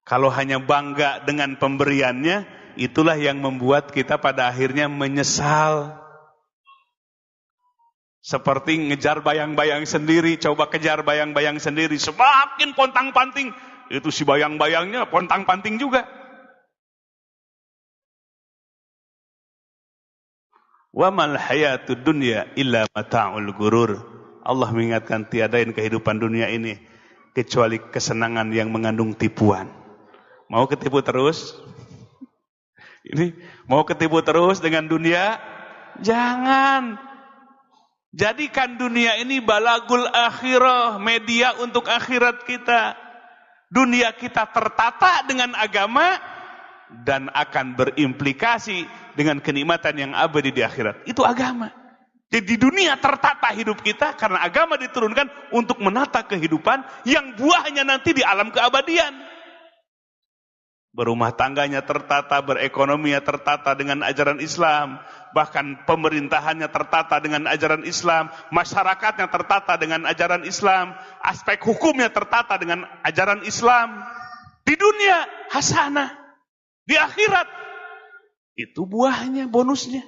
Kalau hanya bangga dengan pemberiannya, itulah yang membuat kita pada akhirnya menyesal. Seperti ngejar bayang-bayang sendiri, coba kejar bayang-bayang sendiri, semakin pontang-panting, itu si bayang-bayangnya pontang-panting juga. Wa mal hayatud dunya illa mata'ul gurur. Allah mengingatkan tiadain kehidupan dunia ini kecuali kesenangan yang mengandung tipuan. Mau ketipu terus? Ini mau ketipu terus dengan dunia? Jangan. Jadikan dunia ini balagul akhirah, media untuk akhirat kita. Dunia kita tertata dengan agama dan akan berimplikasi dengan kenikmatan yang abadi di akhirat. Itu agama. Jadi di dunia tertata hidup kita karena agama diturunkan untuk menata kehidupan yang buahnya nanti di alam keabadian. Berumah tangganya tertata, berekonominya tertata dengan ajaran Islam, bahkan pemerintahannya tertata dengan ajaran Islam, masyarakatnya tertata dengan ajaran Islam, aspek hukumnya tertata dengan ajaran Islam. Di dunia hasanah, di akhirat itu buahnya, bonusnya.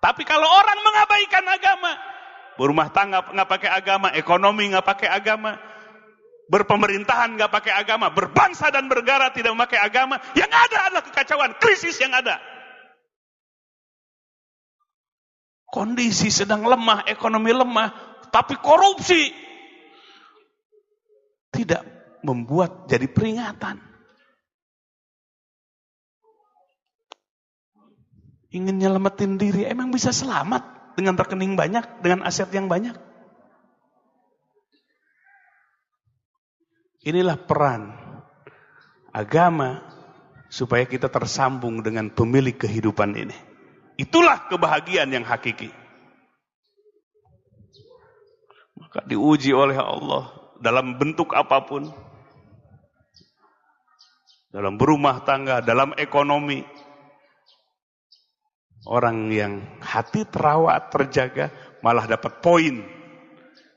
Tapi kalau orang mengabaikan agama, berumah tangga nggak pakai agama, ekonomi nggak pakai agama, berpemerintahan nggak pakai agama, berbangsa dan bernegara tidak memakai agama, yang ada adalah kekacauan, krisis yang ada. Kondisi sedang lemah, ekonomi lemah, tapi korupsi tidak membuat jadi peringatan. Ingin nyelamatin diri, emang bisa selamat dengan rekening banyak, dengan aset yang banyak? Inilah peran agama supaya kita tersambung dengan pemilik kehidupan ini. Itulah kebahagiaan yang hakiki. Maka diuji oleh Allah dalam bentuk apapun. Dalam berumah tangga, dalam ekonomi. Orang yang hati terawat, terjaga, malah dapat poin.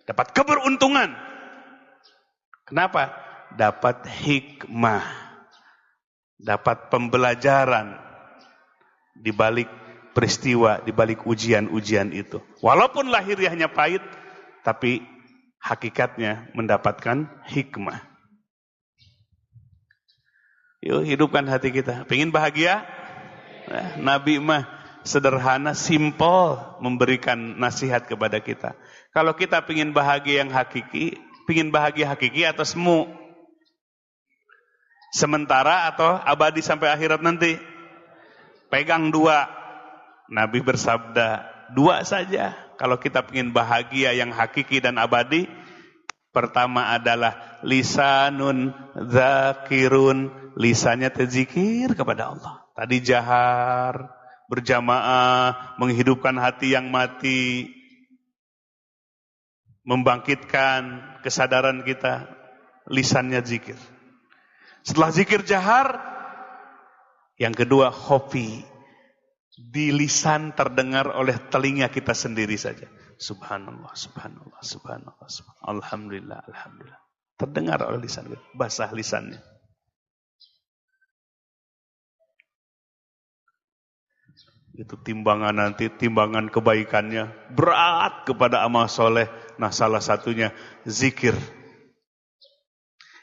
Dapat keberuntungan. Kenapa? Dapat hikmah. Dapat pembelajaran di balik peristiwa, di balik ujian-ujian itu. Walaupun lahiriahnya pahit, tapi hakikatnya mendapatkan hikmah. Yuk hidupkan hati kita. Pengen bahagia? Nabi mah sederhana, simple memberikan nasihat kepada kita. Kalau kita pengen bahagia yang hakiki, pengen bahagia hakiki atau semu? Sementara atau abadi sampai akhirat nanti? Pegang dua. Nabi bersabda, dua saja. Kalau kita ingin bahagia yang hakiki dan abadi, pertama adalah lisanun zakirun, lisannya terzikir kepada Allah. Tadi jahar, berjamaah, menghidupkan hati yang mati, membangkitkan kesadaran kita, lisannya zikir. Setelah zikir jahar, yang kedua khofi, di lisan terdengar oleh telinga kita sendiri saja. Subhanallah, subhanallah, subhanallah, subhanallah. Alhamdulillah, alhamdulillah. Terdengar oleh lisan kita, basah lisannya. Itu timbangan nanti, timbangan kebaikannya berat kepada amal soleh. Nah, salah satunya zikir.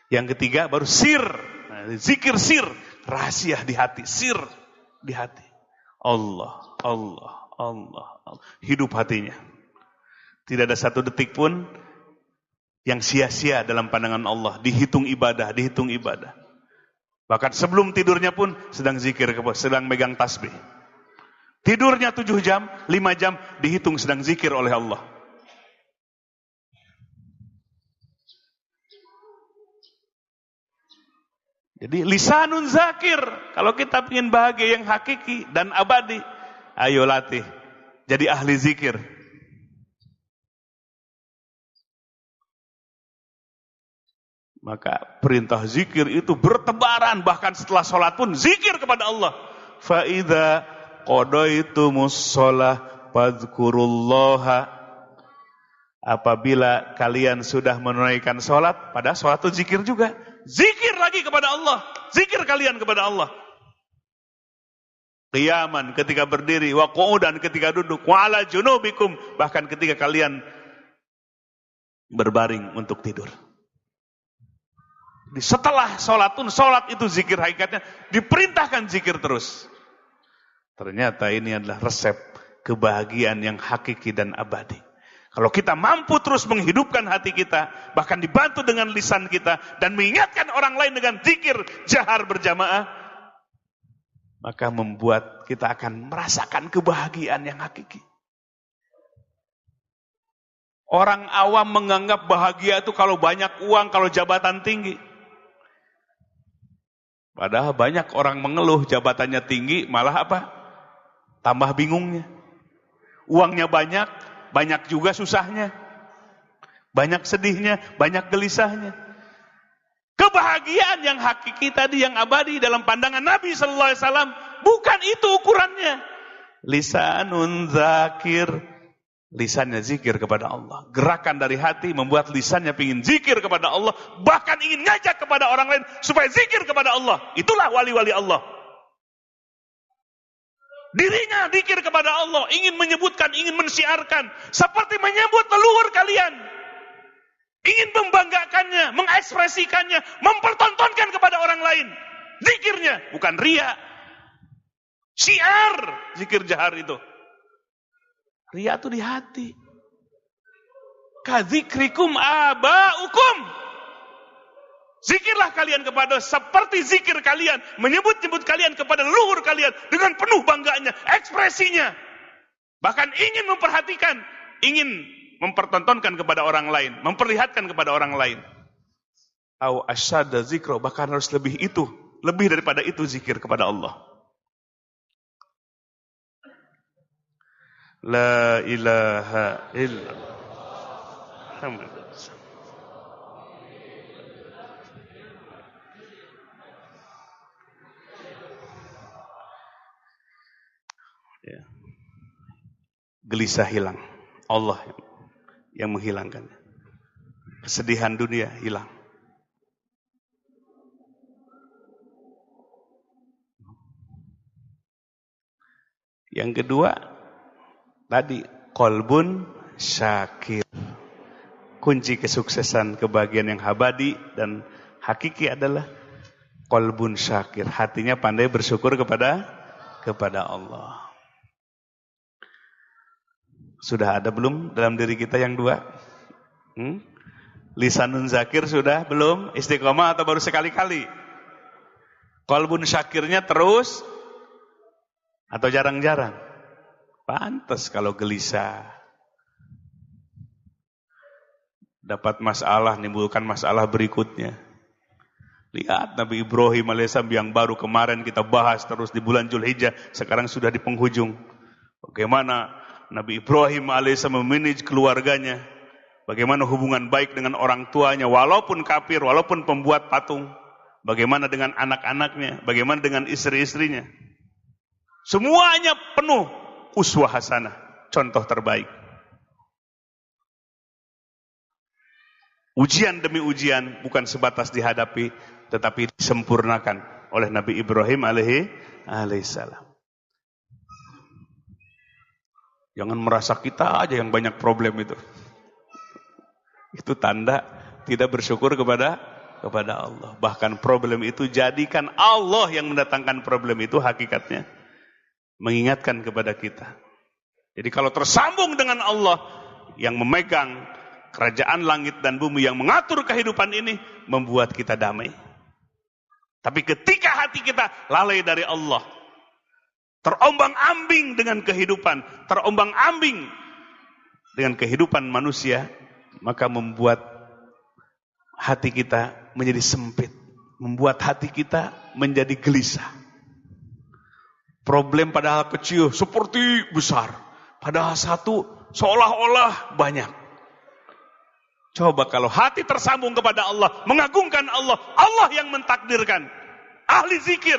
Yang ketiga baru sir. Nah, zikir sir, rahasia di hati, sir di hati. Allah, Allah, Allah, Allah. Hidup hatinya. Tidak ada satu detik pun yang sia-sia dalam pandangan Allah. Dihitung ibadah, dihitung ibadah. Bahkan sebelum tidurnya pun sedang zikir, sedang megang tasbih. Tidurnya 7 jam, 5 jam dihitung sedang zikir oleh Allah. Jadi lisanun zakir. Kalau kita ingin bahagia yang hakiki dan abadi, ayo latih jadi ahli zikir. Maka perintah zikir itu bertebaran, bahkan setelah sholat pun zikir kepada Allah. Fa idza qadaitumus shalah fadhkurullaha. Apabila kalian sudah menunaikan sholat, pada sholat itu zikir juga. Zikir lagi kepada Allah. Zikir kalian kepada Allah. Qiyaman ketika berdiri, wa qu'udan ketika duduk, wa ala junubikum bahkan ketika kalian berbaring untuk tidur. Setelah sholat pun, sholat itu zikir hakikatnya, diperintahkan zikir terus. Ternyata ini adalah resep kebahagiaan yang hakiki dan abadi. Kalau kita mampu terus menghidupkan hati kita, bahkan dibantu dengan lisan kita, dan mengingatkan orang lain dengan zikir jahar berjamaah, maka membuat kita akan merasakan kebahagiaan yang hakiki. Orang awam menganggap bahagia itu kalau banyak uang, kalau jabatan tinggi. Padahal banyak orang mengeluh jabatannya tinggi, malah apa? Tambah bingungnya. Uangnya banyak, banyak juga susahnya. Banyak sedihnya, banyak gelisahnya. Kebahagiaan yang hakiki tadi, yang abadi dalam pandangan Nabi sallallahu alaihi wasallam, bukan itu ukurannya. Lisanun zakir, lisannya zikir kepada Allah. Gerakan dari hati membuat lisannya ingin zikir kepada Allah, bahkan ingin ngajak kepada orang lain supaya zikir kepada Allah. Itulah wali-wali Allah. Dirinya zikir kepada Allah, ingin menyebutkan, ingin mensiarkan, seperti menyebut leluhur kalian. Ingin membanggakannya, mengekspresikannya, mempertontonkan kepada orang lain. Zikirnya, bukan riya. Syiar, zikir jahar itu. Riya itu di hati. Kadzikrikum abaukum. Zikirlah kalian kepada seperti zikir kalian, menyebut-nyebut kalian kepada leluhur kalian dengan penuh bangganya, ekspresinya. Bahkan ingin memperhatikan, ingin mempertontonkan kepada orang lain, memperlihatkan kepada orang lain. Au asyadda zikra, bahkan harus lebih itu, lebih daripada itu zikir kepada Allah. La ilaha illallah. Ya. Gelisah hilang. Allah yang menghilangkannya. Kesedihan dunia hilang. Yang kedua, tadi qalbun syakir. Kunci kesuksesan, kebahagiaan yang abadi dan hakiki adalah qalbun syakir. Hatinya pandai bersyukur kepada Allah. Sudah ada belum dalam diri kita yang dua? Lisanun zakir sudah belum? Istiqomah atau baru sekali-kali? Qalbun syakirnya terus Atau jarang-jarang? Pantas kalau gelisah. Dapat masalah, nimbulkan masalah berikutnya. Lihat Nabi Ibrahim alaihissalam yang baru kemarin kita bahas terus di bulan Zulhijjah, sekarang sudah di penghujung. Bagaimana Nabi Ibrahim alaihissalam memanage keluarganya. Bagaimana hubungan baik dengan orang tuanya, walaupun kafir, walaupun pembuat patung. Bagaimana dengan anak-anaknya, bagaimana dengan istri-istrinya. Semuanya penuh uswah hasanah, contoh terbaik. Ujian demi ujian bukan sebatas dihadapi, tetapi disempurnakan oleh Nabi Ibrahim alaihissalam. Jangan merasa kita aja yang banyak problem itu. Itu tanda tidak bersyukur kepada Allah. Bahkan problem itu jadikan Allah yang mendatangkan problem itu hakikatnya. Mengingatkan kepada kita. Jadi kalau tersambung dengan Allah yang memegang kerajaan langit dan bumi, yang mengatur kehidupan ini, membuat kita damai. Tapi ketika hati kita lalai dari Allah, terombang-ambing dengan kehidupan, terombang-ambing dengan kehidupan manusia, maka membuat hati kita menjadi sempit, membuat hati kita menjadi gelisah. Problem padahal kecil seperti besar, padahal satu seolah-olah banyak. Coba kalau hati tersambung kepada Allah, mengagungkan Allah, Allah yang mentakdirkan, ahli zikir,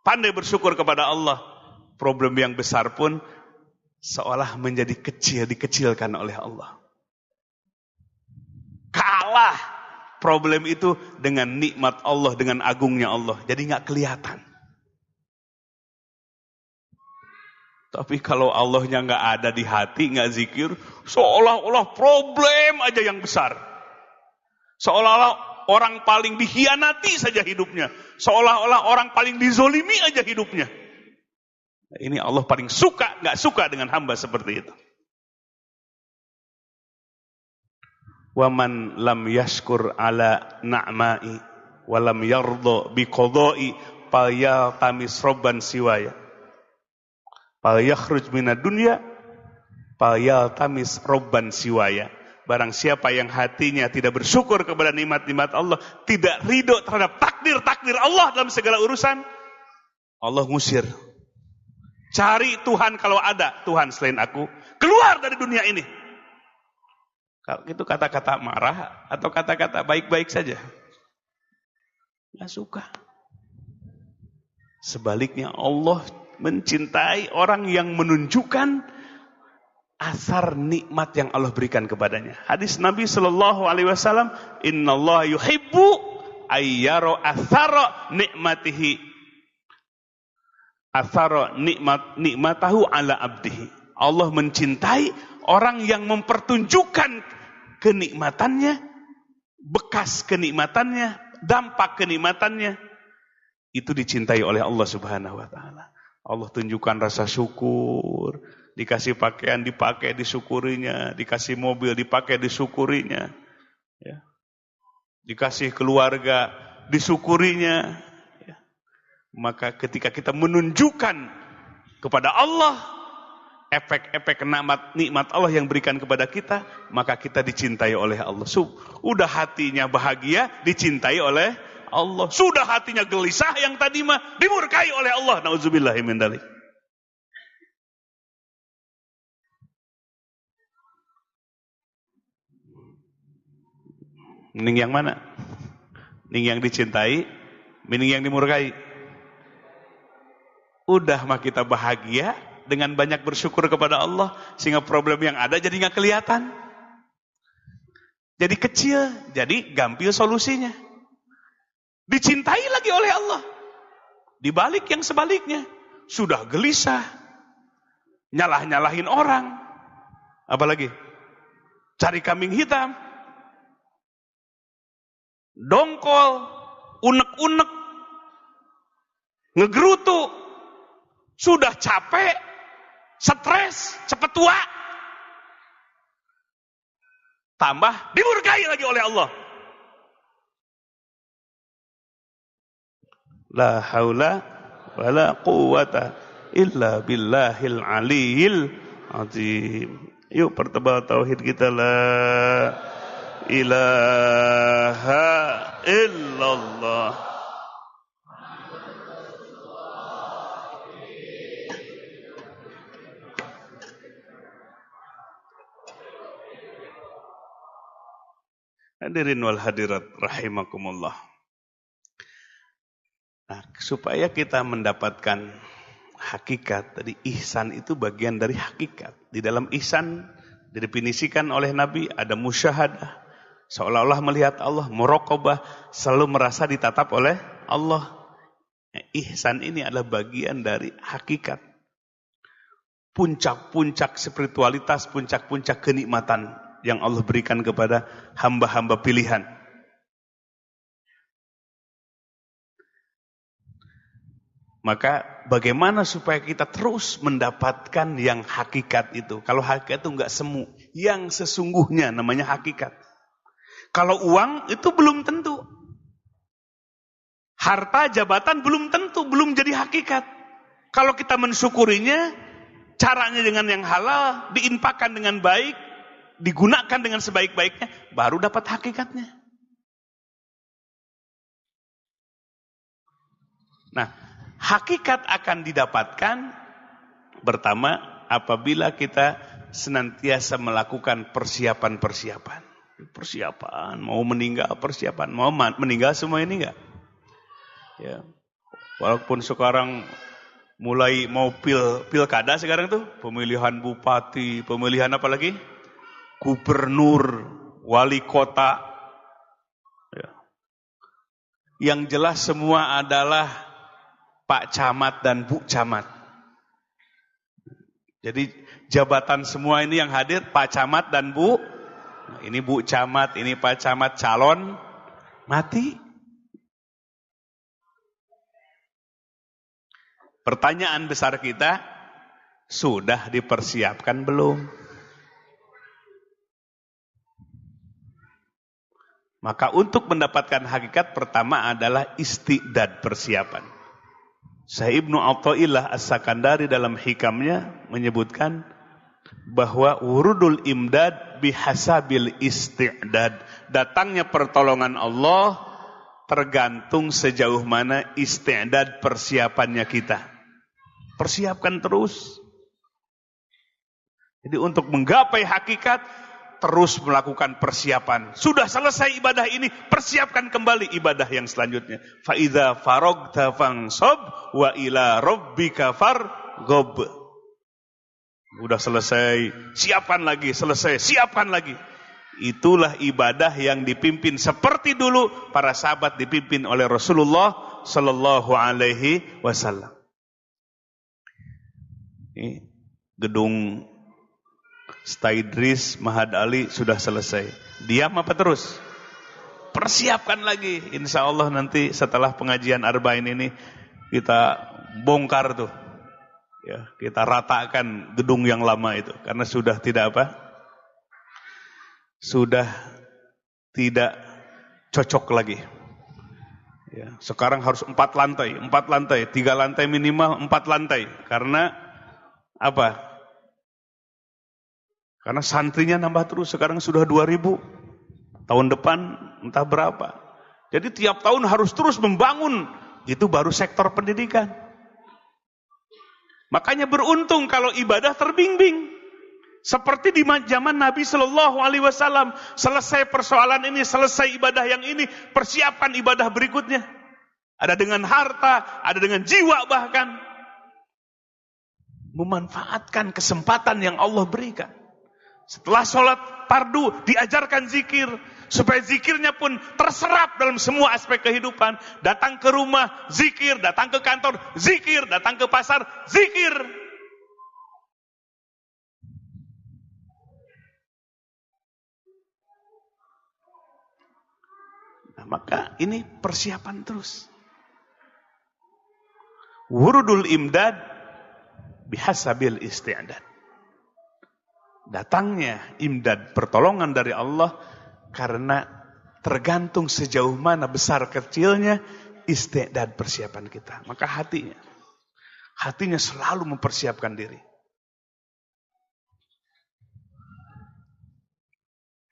pandai bersyukur kepada Allah, problem yang besar pun seolah menjadi kecil, dikecilkan oleh Allah. Kalah problem itu dengan nikmat Allah, dengan agungnya Allah, jadi nggak kelihatan. Tapi kalau Allahnya nggak ada di hati, nggak zikir, seolah-olah problem aja yang besar. Seolah-olah orang paling dikhianati saja hidupnya. Seolah-olah orang paling dizolimi aja hidupnya. Ini Allah paling suka, nggak suka dengan hamba seperti itu. Waman lam yashkur ala na'mai walam yardo biqodoi paya tamis robban siwaya. Fal yakhruj minad dunya fal yaltamis robban siwaya. Barang siapa yang hatinya tidak bersyukur kepada nikmat-nikmat Allah, tidak ridho terhadap takdir-takdir Allah dalam segala urusan, Allah ngusir. Cari Tuhan kalau ada Tuhan selain aku, keluar dari dunia ini. Kalau itu kata-kata marah atau kata-kata baik-baik saja, nggak suka. Sebaliknya Allah mencintai orang yang menunjukkan asar nikmat yang Allah berikan kepadanya. Hadis Nabi Shallallahu Alaihi Wasallam, Innallaha yuhibbu ayyaro athara nikmatihi, athara nikmatahu ala abdihi. Allah mencintai orang yang mempertunjukkan kenikmatannya, bekas kenikmatannya, dampak kenikmatannya. Itu dicintai oleh Allah Subhanahu Wa Taala. Allah tunjukkan rasa syukur, dikasih pakaian dipakai disyukurinya, dikasih mobil dipakai disyukurinya, ya. Dikasih keluarga disyukurinya, ya. Maka ketika kita menunjukkan kepada Allah efek-efek nikmat Allah yang berikan kepada kita, maka kita dicintai oleh Allah. Udah hatinya bahagia, dicintai oleh Allah. Sudah hatinya gelisah yang tadi mah dimurkai oleh Allah. Nauzubillahi min dzalik. Mending yang mana? Mending yang dicintai, mending yang dimurkai. Udah mah kita bahagia dengan banyak bersyukur kepada Allah, sehingga problem yang ada jadi nggak kelihatan. Jadi kecil, jadi gampil solusinya. Dicintai lagi oleh Allah. Di balik yang sebaliknya, sudah gelisah, nyalah-nyalahin orang, apalagi cari kambing hitam, dongkol, unek-unek, ngegerutu, sudah capek, stres, cepet tua, tambah dimurkai lagi oleh Allah. La haula wala quwwata illa billahil aliyil azim. Yuk pertebal tauhid kita, la ilaha illallah. Hadirin wal hadirat rahimakumullah. Nah, supaya kita mendapatkan hakikat, tadi ihsan itu bagian dari hakikat. Di dalam ihsan didefinisikan oleh Nabi ada musyahadah, seolah-olah melihat Allah, muraqabah, selalu merasa ditatap oleh Allah. Nah, ihsan ini adalah bagian dari hakikat. Puncak-puncak spiritualitas, puncak-puncak kenikmatan yang Allah berikan kepada hamba-hamba pilihan. Maka bagaimana supaya kita terus mendapatkan yang hakikat itu? Kalau hakikat itu enggak semu, yang sesungguhnya namanya hakikat. Kalau uang itu belum tentu. Harta, jabatan belum tentu, belum jadi hakikat. Kalau kita mensyukurinya, caranya dengan yang halal, diinfakkan dengan baik, digunakan dengan sebaik-baiknya, baru dapat hakikatnya. Nah, hakikat akan didapatkan pertama apabila kita senantiasa melakukan persiapan-persiapan. Persiapan, mau meninggal persiapan, mau meninggal semua ini enggak? Ya. Walaupun sekarang mulai mau pilkada sekarang tuh, pemilihan bupati, pemilihan apa lagi? Gubernur, wali kota. Ya. Yang jelas semua adalah Pak Camat dan Bu Camat. Jadi jabatan semua ini yang hadir Pak Camat dan Bu. Ini Bu Camat, ini Pak Camat calon mati. Pertanyaan besar kita, sudah dipersiapkan belum? Maka untuk mendapatkan hakikat pertama adalah istiqdad, persiapan. Syekh Ibnu Athaillah As-Sakandari dalam hikamnya menyebutkan bahwa wurudul imdad bihasabil istiqdad. Datangnya pertolongan Allah tergantung sejauh mana istiqdad persiapannya kita. Persiapkan terus. Jadi untuk menggapai hakikat, terus melakukan persiapan. Sudah selesai ibadah ini, persiapkan kembali ibadah yang selanjutnya. Fa idza faragta fansab wa ila rabbika farghab. Udah selesai, siapkan lagi, selesai, siapkan lagi. Itulah ibadah yang dipimpin seperti dulu para sahabat dipimpin oleh Rasulullah sallallahu alaihi wasallam. Ini gedung Staidris Mahad Ali sudah selesai. Diam apa terus? Persiapkan lagi. Insya Allah nanti setelah pengajian Arba'in ini kita bongkar tuh. Ya, kita ratakan gedung yang lama itu. Karena sudah tidak apa? Sudah tidak cocok lagi. Ya, sekarang harus 4 lantai, 3 lantai minimal, 4 lantai. Karena apa? Karena santrinya nambah terus, sekarang sudah 2000. Tahun depan entah berapa. Jadi tiap tahun harus terus membangun. Itu baru sektor pendidikan. Makanya beruntung kalau ibadah terbimbing. Seperti di zaman Nabi Shallallahu Alaihi Wasallam. Selesai persoalan ini, selesai ibadah yang ini, persiapkan ibadah berikutnya. Ada dengan harta, ada dengan jiwa bahkan. Memanfaatkan kesempatan yang Allah berikan. Setelah sholat fardu diajarkan zikir. Supaya zikirnya pun terserap dalam semua aspek kehidupan. Datang ke rumah, zikir. Datang ke kantor, zikir. Datang ke pasar, zikir. Nah, maka ini persiapan terus. Wurudul imdad bihasabil isti'dad. Datangnya imdad, pertolongan dari Allah karena tergantung sejauh mana besar kecilnya istiqdad persiapan kita. Maka hatinya. Hatinya selalu mempersiapkan diri.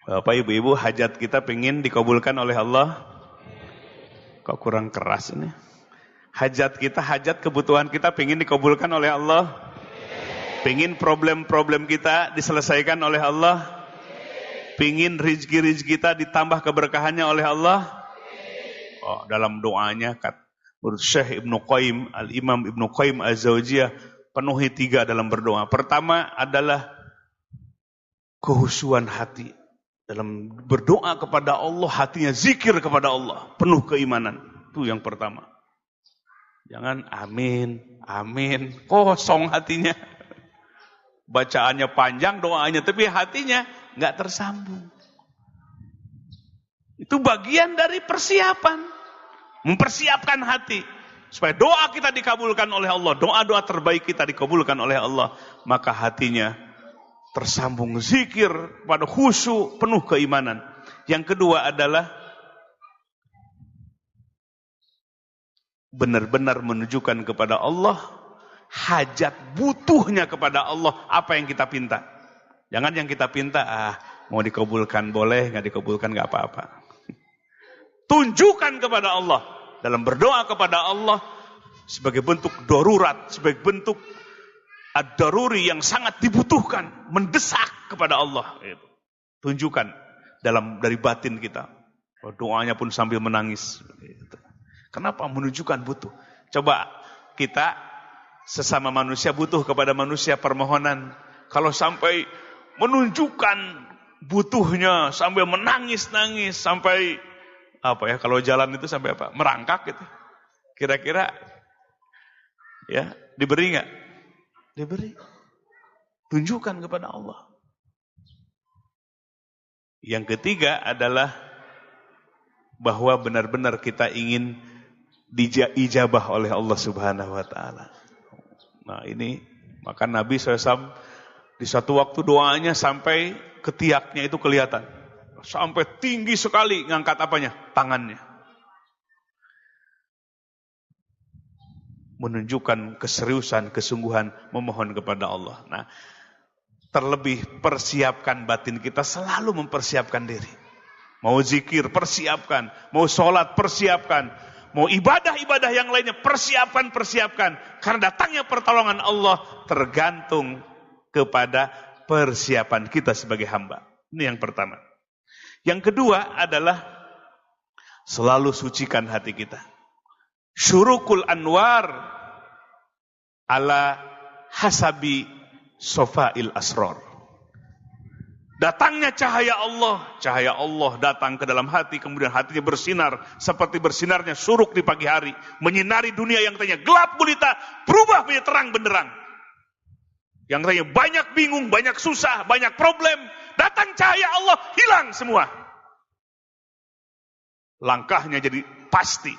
Bapak ibu-ibu, hajat kita pengen dikabulkan oleh Allah. Kok kurang keras ini? Hajat kita, hajat kebutuhan kita pengen dikabulkan oleh Allah. Pengen problem-problem kita diselesaikan oleh Allah. Pengen rizki-rizki kita ditambah keberkahannya oleh Allah. Oh, dalam doanya menurut Syekh Ibnu Qayyim, Al-Imam Ibnu Qayyim Az-Zawjiyah, penuhi 3 dalam berdoa. Pertama adalah kehusuan hati. Dalam berdoa kepada Allah, hatinya zikir kepada Allah, penuh keimanan. Itu yang pertama. Jangan amin, amin, kosong hatinya. Bacaannya panjang, doanya, tapi hatinya nggak tersambung. Itu bagian dari persiapan. Mempersiapkan hati supaya doa kita dikabulkan oleh Allah, doa-doa terbaik kita dikabulkan oleh Allah, maka hatinya tersambung zikir pada khusyuk, penuh keimanan. Yang kedua adalah benar-benar menunjukkan kepada Allah hajat butuhnya kepada Allah, apa yang kita pinta. Jangan yang kita pinta, mau dikabulkan boleh, nggak dikabulkan nggak apa-apa. Tunjukkan kepada Allah dalam berdoa kepada Allah sebagai bentuk darurat, sebagai bentuk ad-daruri yang sangat dibutuhkan, mendesak kepada Allah. Tunjukkan dari batin kita. Doanya pun sambil menangis. Kenapa menunjukkan butuh? Coba kita sesama manusia butuh kepada manusia permohonan. Kalau sampai menunjukkan butuhnya sambil menangis-nangis, sampai kalau jalan itu sampai merangkak gitu. Kira-kira ya diberi nggak? Diberi. Tunjukkan kepada Allah. Yang ketiga adalah bahwa benar-benar kita ingin diijabah oleh Allah Subhanahu wa taala. Nah, ini maka Nabi SAW di satu waktu doanya sampai ketiaknya itu kelihatan. Sampai tinggi sekali ngangkat apanya? Tangannya. Menunjukkan keseriusan, kesungguhan memohon kepada Allah. Nah, terlebih persiapkan batin kita, selalu mempersiapkan diri. Mau zikir, persiapkan. Mau sholat, persiapkan. Mau ibadah-ibadah yang lainnya, persiapkan. Karena datangnya pertolongan Allah tergantung kepada persiapan kita sebagai hamba. Ini yang pertama. Yang kedua adalah selalu sucikan hati kita. Syurukul anwar ala hasabi sofail asror. Datangnya cahaya Allah datang ke dalam hati, kemudian hatinya bersinar seperti bersinarnya syuruk di pagi hari, menyinari dunia yang tadinya gelap gulita, berubah menjadi terang benderang. Yang tadinya banyak bingung, banyak susah, banyak problem, datang cahaya Allah, hilang semua. Langkahnya jadi pasti.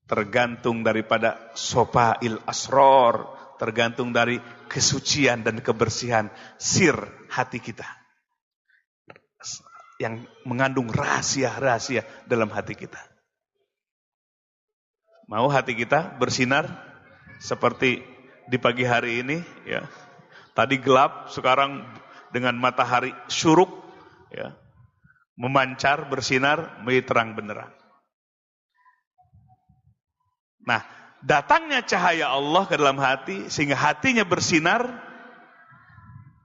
Tergantung daripada sofail asror, tergantung dari kesucian dan kebersihan sir hati kita. Yang mengandung rahasia-rahasia dalam hati kita. Mau hati kita bersinar seperti di pagi hari ini, ya. Tadi gelap, sekarang dengan matahari syuruk, ya, memancar, bersinar, menjadi terang benderang. Nah, datangnya cahaya Allah ke dalam hati sehingga hatinya bersinar,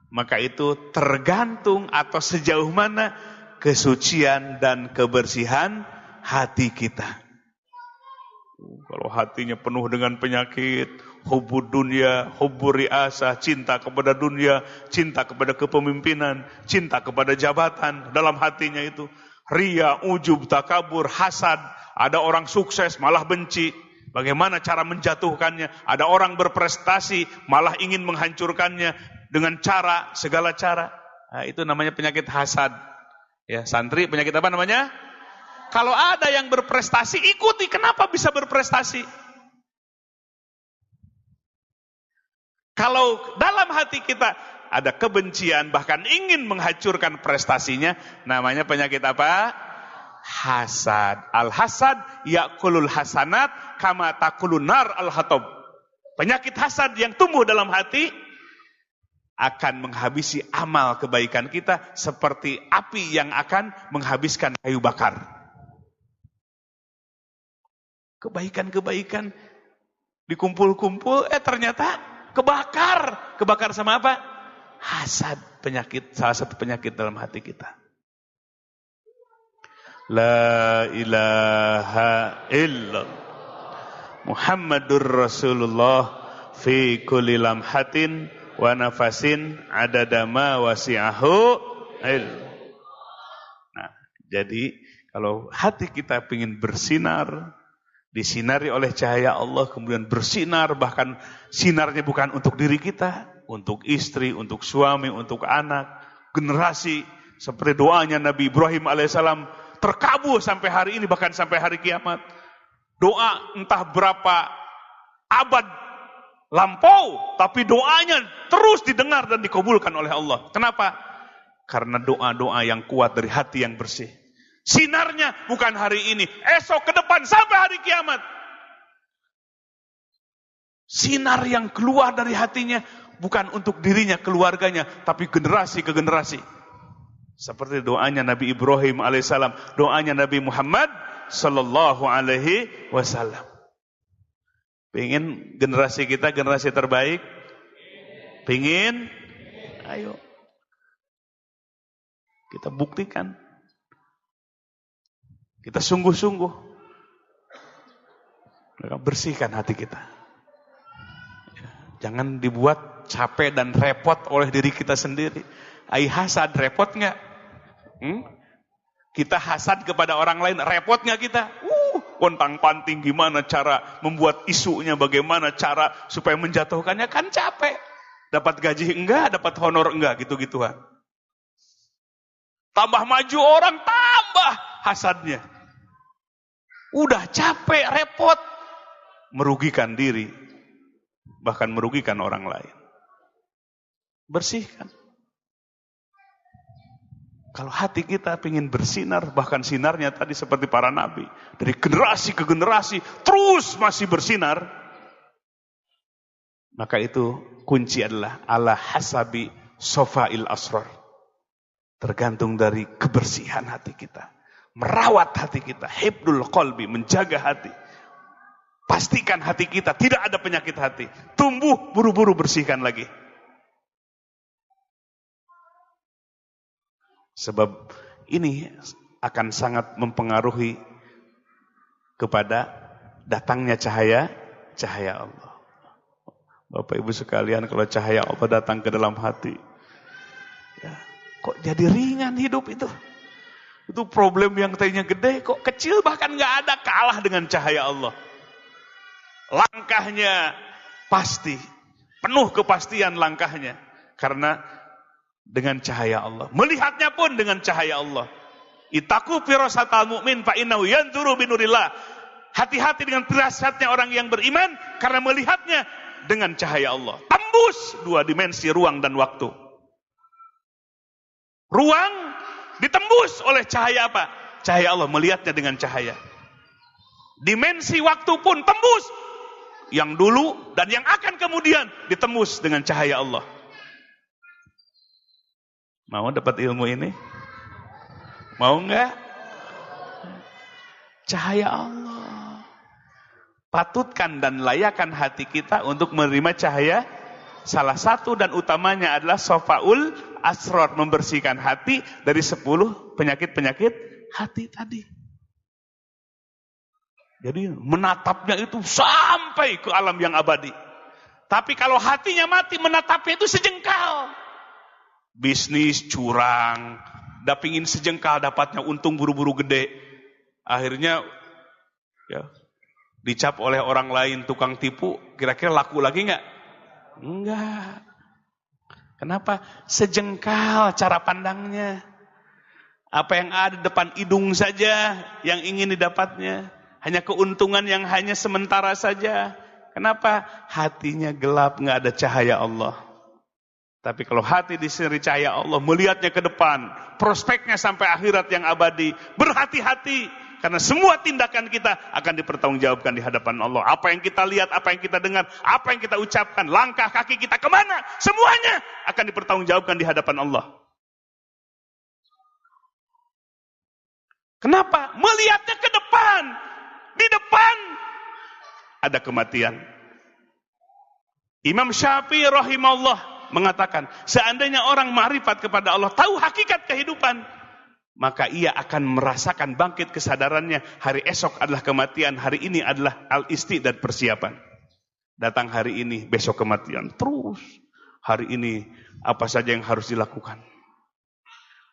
maka itu tergantung atau sejauh mana kesucian dan kebersihan hati kita. Kalau hatinya penuh dengan penyakit, hubbud dunya, hubbur riasah, cinta kepada dunia, cinta kepada kepemimpinan, cinta kepada jabatan, dalam hatinya itu ria, ujub, takabur, hasad. Ada orang sukses malah benci. Bagaimana cara menjatuhkannya? Ada orang berprestasi malah ingin menghancurkannya dengan segala cara. Nah, itu namanya penyakit hasad. Ya, santri, penyakit apa namanya? Kalau ada yang berprestasi, ikuti. Kenapa bisa berprestasi? Kalau dalam hati kita ada kebencian, bahkan ingin menghancurkan prestasinya, namanya penyakit apa? hasad. Al-hasad yakulul hasanat kama takulun nar al-hatab. Penyakit hasad yang tumbuh dalam hati akan menghabisi amal kebaikan kita seperti api yang akan menghabiskan kayu bakar. Kebaikan-kebaikan dikumpul-kumpul, ternyata kebakar. Kebakar sama apa? Hasad, penyakit, salah satu penyakit dalam hati kita. La ilaha illallah Muhammadur Rasulullah fi kulli lamhatin wa nafasin adadama wasi'ahu ilm. Nah, jadi kalau hati kita ingin bersinar, disinari oleh cahaya Allah, kemudian bersinar, bahkan sinarnya bukan untuk diri kita, untuk istri, untuk suami, untuk anak, generasi, seperti doanya Nabi Ibrahim alaihissalam terkabul sampai hari ini, bahkan sampai hari kiamat. Doa entah berapa abad lampau, tapi doanya terus didengar dan dikabulkan oleh Allah. Kenapa? Karena doa-doa yang kuat dari hati yang bersih. Sinarnya bukan hari ini, esok ke depan sampai hari kiamat. Sinar yang keluar dari hatinya bukan untuk dirinya, keluarganya, tapi generasi ke generasi. Seperti doanya Nabi Ibrahim alaihissalam, doanya Nabi Muhammad sallallahu alaihi wasallam. Pengen generasi kita generasi terbaik? Pengen? Ayo. Kita buktikan. Kita sungguh-sungguh. Bersihkan hati kita. Jangan dibuat capek dan repot oleh diri kita sendiri. Ai hasad, repot nggak? Kita hasad kepada orang lain, repot nggak kita? Pontang-panting gimana cara membuat isunya, bagaimana cara supaya menjatuhkannya, kan capek. Dapat gaji enggak, dapat honor enggak, gitu-gituan. Tambah maju orang, tambah hasadnya. Udah capek, repot, merugikan diri, bahkan merugikan orang lain. Bersihkan. Kalau hati kita ingin bersinar, bahkan sinarnya tadi seperti para nabi, dari generasi ke generasi, terus masih bersinar, maka itu kunci adalah ala hasabi sofail asrar. Tergantung dari kebersihan hati kita. Merawat hati kita, hibdul qalbi, menjaga hati. Pastikan hati kita tidak ada penyakit hati. Tumbuh, buru-buru bersihkan lagi. Sebab ini akan sangat mempengaruhi kepada datangnya cahaya Allah. Bapak Ibu sekalian, kalau cahaya Allah datang ke dalam hati, ya, kok jadi ringan hidup itu? Itu problem yang tadinya gede, kok kecil, bahkan gak ada, kalah dengan cahaya Allah. Langkahnya pasti, penuh kepastian langkahnya, karena dengan cahaya Allah. Melihatnya pun dengan cahaya Allah. Ittaqu firasatal mu'min fa innahu yanzuru binurillah. Hati-hati dengan firasatnya orang yang beriman, karena melihatnya dengan cahaya Allah. Tembus dua dimensi ruang dan waktu. Ruang ditembus oleh cahaya apa? Cahaya Allah, melihatnya dengan cahaya. Dimensi waktu pun tembus. Yang dulu dan yang akan kemudian ditembus dengan cahaya Allah. Mau dapat ilmu ini? Mau enggak? Cahaya Allah. Patutkan dan layakkan hati kita untuk menerima cahaya. Salah satu dan utamanya adalah sofaul asrar, membersihkan hati dari 10 penyakit-penyakit hati tadi. Jadi menatapnya itu sampai ke alam yang abadi. Tapi kalau hatinya mati, menatapnya itu sejengkal. Bisnis curang, pingin sejengkal dapatnya untung buru-buru gede. Akhirnya ya, dicap oleh orang lain tukang tipu, kira-kira laku lagi enggak? Enggak. Kenapa? Sejengkal cara pandangnya. Apa yang ada depan hidung saja yang ingin didapatnya. Hanya keuntungan yang hanya sementara saja. Kenapa? Hatinya gelap, enggak ada cahaya Allah. Tapi kalau hati disini cahaya Allah, melihatnya ke depan, prospeknya sampai akhirat yang abadi, berhati-hati. Karena semua tindakan kita akan dipertanggungjawabkan di hadapan Allah. Apa yang kita lihat, apa yang kita dengar, apa yang kita ucapkan, langkah kaki kita kemana, semuanya akan dipertanggungjawabkan di hadapan Allah. Kenapa? Melihatnya ke depan. Di depan ada kematian. Imam Syafi'i rahimahullah mengatakan, seandainya orang ma'rifat kepada Allah, tahu hakikat kehidupan, maka ia akan merasakan bangkit kesadarannya. Hari esok adalah kematian, hari ini adalah al-istidad persiapan. Datang hari ini, besok kematian. Terus, hari ini apa saja yang harus dilakukan.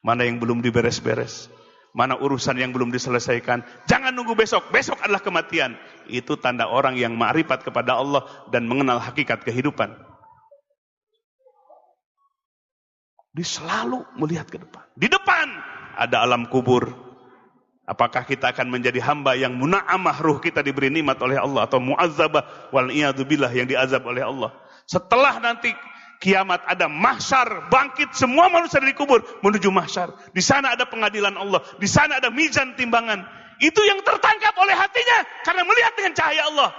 Mana yang belum diberes-beres. Mana urusan yang belum diselesaikan. Jangan nunggu besok, besok adalah kematian. Itu tanda orang yang ma'rifat kepada Allah dan mengenal hakikat kehidupan. Dia selalu melihat ke depan. Di depan ada alam kubur. Apakah kita akan menjadi hamba yang muna'amah, ruh kita diberi nikmat oleh Allah, atau mu'azzabah wal'iyadzubillah, yang diazab oleh Allah. Setelah nanti kiamat ada mahsyar, bangkit semua manusia dari kubur menuju mahsyar. Di sana ada pengadilan Allah, di sana ada mizan timbangan. Itu yang tertangkap oleh hatinya karena melihat dengan cahaya Allah.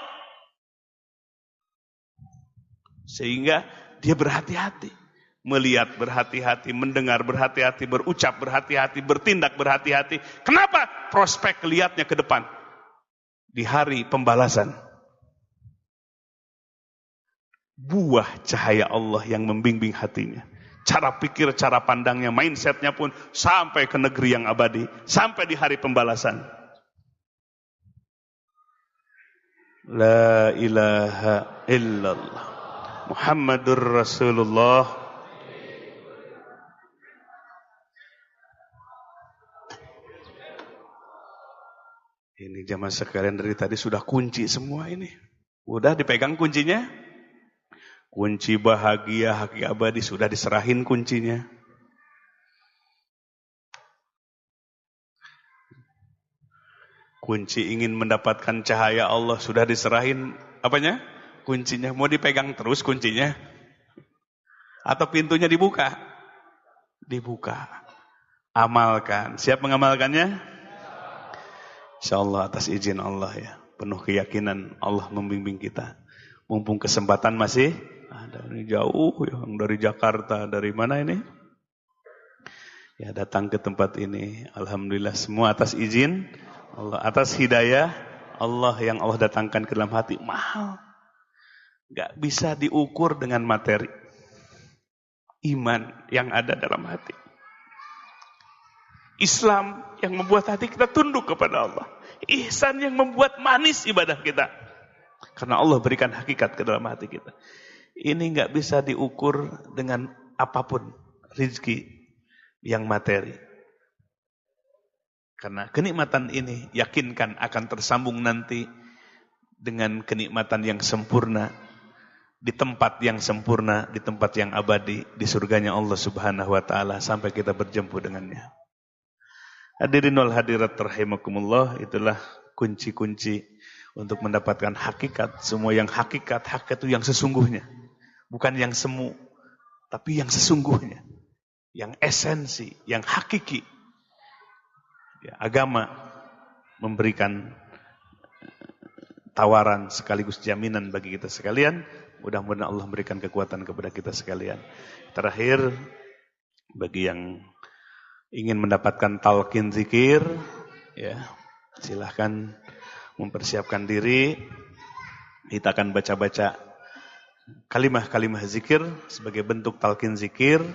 Sehingga dia berhati-hati. Melihat berhati-hati, mendengar berhati-hati, berucap berhati-hati, bertindak berhati-hati. Kenapa? Prospek lihatnya ke depan. Di hari pembalasan. Buah cahaya Allah yang membimbing hatinya. Cara pikir, cara pandangnya, mindsetnya pun sampai ke negeri yang abadi. Sampai di hari pembalasan. La ilaha illallah Muhammadur Rasulullah. Ini jamaah sekalian, dari tadi sudah kunci semua ini. Udah dipegang kuncinya. Kunci bahagia, haki abadi sudah diserahin kuncinya. Kunci ingin mendapatkan cahaya Allah sudah diserahin apanya? Kuncinya. Mau dipegang terus kuncinya? Atau pintunya dibuka? Dibuka. Amalkan. Siap mengamalkannya? InsyaAllah atas izin Allah ya. Penuh keyakinan Allah membimbing kita. Mumpung kesempatan masih ada. Ini jauh yang dari Jakarta. Dari mana ini? Ya, datang ke tempat ini. Alhamdulillah semua atas izin Allah. Atas hidayah Allah yang Allah datangkan ke dalam hati. Mahal. Gak bisa diukur dengan materi. Iman yang ada dalam hati. Islam yang membuat hati kita tunduk kepada Allah. Ihsan yang membuat manis ibadah kita. Karena Allah berikan hakikat ke dalam hati kita. Ini gak bisa diukur dengan apapun rezeki yang materi. Karena kenikmatan ini yakinkan akan tersambung nanti dengan kenikmatan yang sempurna. Di tempat yang sempurna, di tempat yang abadi, di surganya Allah Subhanahu wa ta'ala sampai kita berjumpa dengannya. Hadirin wal hadirat rahimakumullah, itulah kunci-kunci untuk mendapatkan hakikat. Semua yang hakikat itu yang sesungguhnya. Bukan yang semu, tapi yang sesungguhnya. Yang esensi, yang hakiki. Ya, agama memberikan tawaran sekaligus jaminan bagi kita sekalian. Mudah-mudahan Allah memberikan kekuatan kepada kita sekalian. Terakhir, bagi yang ingin mendapatkan talqin zikir, ya, silahkan mempersiapkan diri. Kita akan baca-baca kalimah-kalimah zikir sebagai bentuk talqin zikir,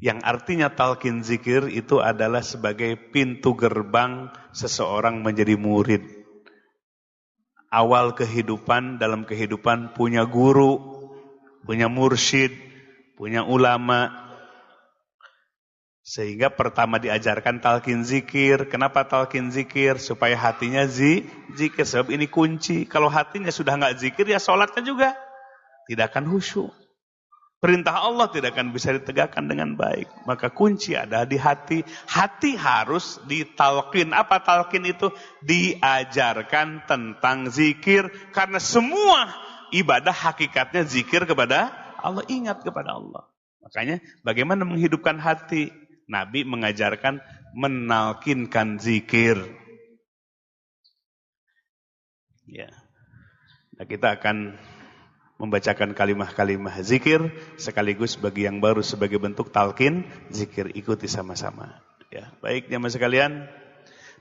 yang artinya talqin zikir itu adalah sebagai pintu gerbang seseorang menjadi murid. Awal kehidupan, dalam kehidupan punya guru, punya mursyid, punya ulama. Sehingga pertama diajarkan talqin zikir. Kenapa talqin zikir? Supaya hatinya zikir. Sebab ini kunci. Kalau hatinya sudah enggak zikir, ya sholatnya juga tidak akan khusyuk. Perintah Allah tidak akan bisa ditegakkan dengan baik. Maka kunci ada di hati. Hati harus ditalqin. Apa talqin itu? Diajarkan tentang zikir. Karena semua ibadah hakikatnya zikir kepada Allah. Ingat kepada Allah. Makanya bagaimana menghidupkan hati? Nabi mengajarkan menalkinkan zikir. Ya. Nah, kita akan membacakan kalimah-kalimah zikir sekaligus bagi yang baru sebagai bentuk talqin zikir, ikuti sama-sama. Ya, baik jamaah sekalian,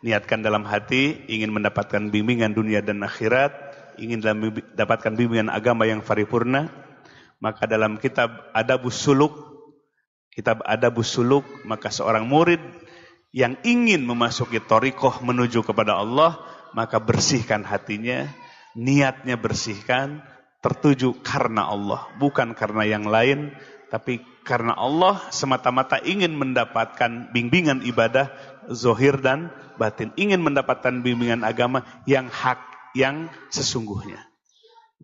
niatkan dalam hati ingin mendapatkan bimbingan dunia dan akhirat, ingin mendapatkan bimbingan agama yang paripurna, maka dalam kitab Adabus Suluk, maka seorang murid yang ingin memasuki thariqah menuju kepada Allah, maka bersihkan hatinya, niatnya bersihkan, tertuju karena Allah, bukan karena yang lain, tapi karena Allah semata-mata ingin mendapatkan bimbingan ibadah zahir dan batin, ingin mendapatkan bimbingan agama yang hak, yang sesungguhnya,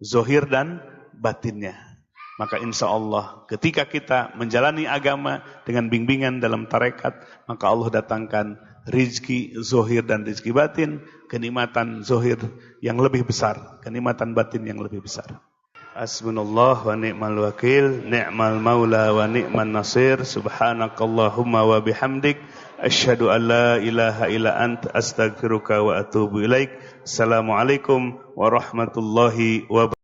zahir dan batinnya. Maka insya Allah ketika kita menjalani agama dengan bimbingan dalam tarekat, maka Allah datangkan rizki zahir dan rizki batin, kenikmatan zahir yang lebih besar, kenikmatan batin yang lebih besar. Hasbunallah wa ni'mal wakil, ni'mal maula wa ni'man nasir, subhanakallahumma wa bihamdik, asyhadu an la ilaha illa anta, astaghfiruka wa atubu ilaik. Assalamualaikum warahmatullahi wabarakatuh.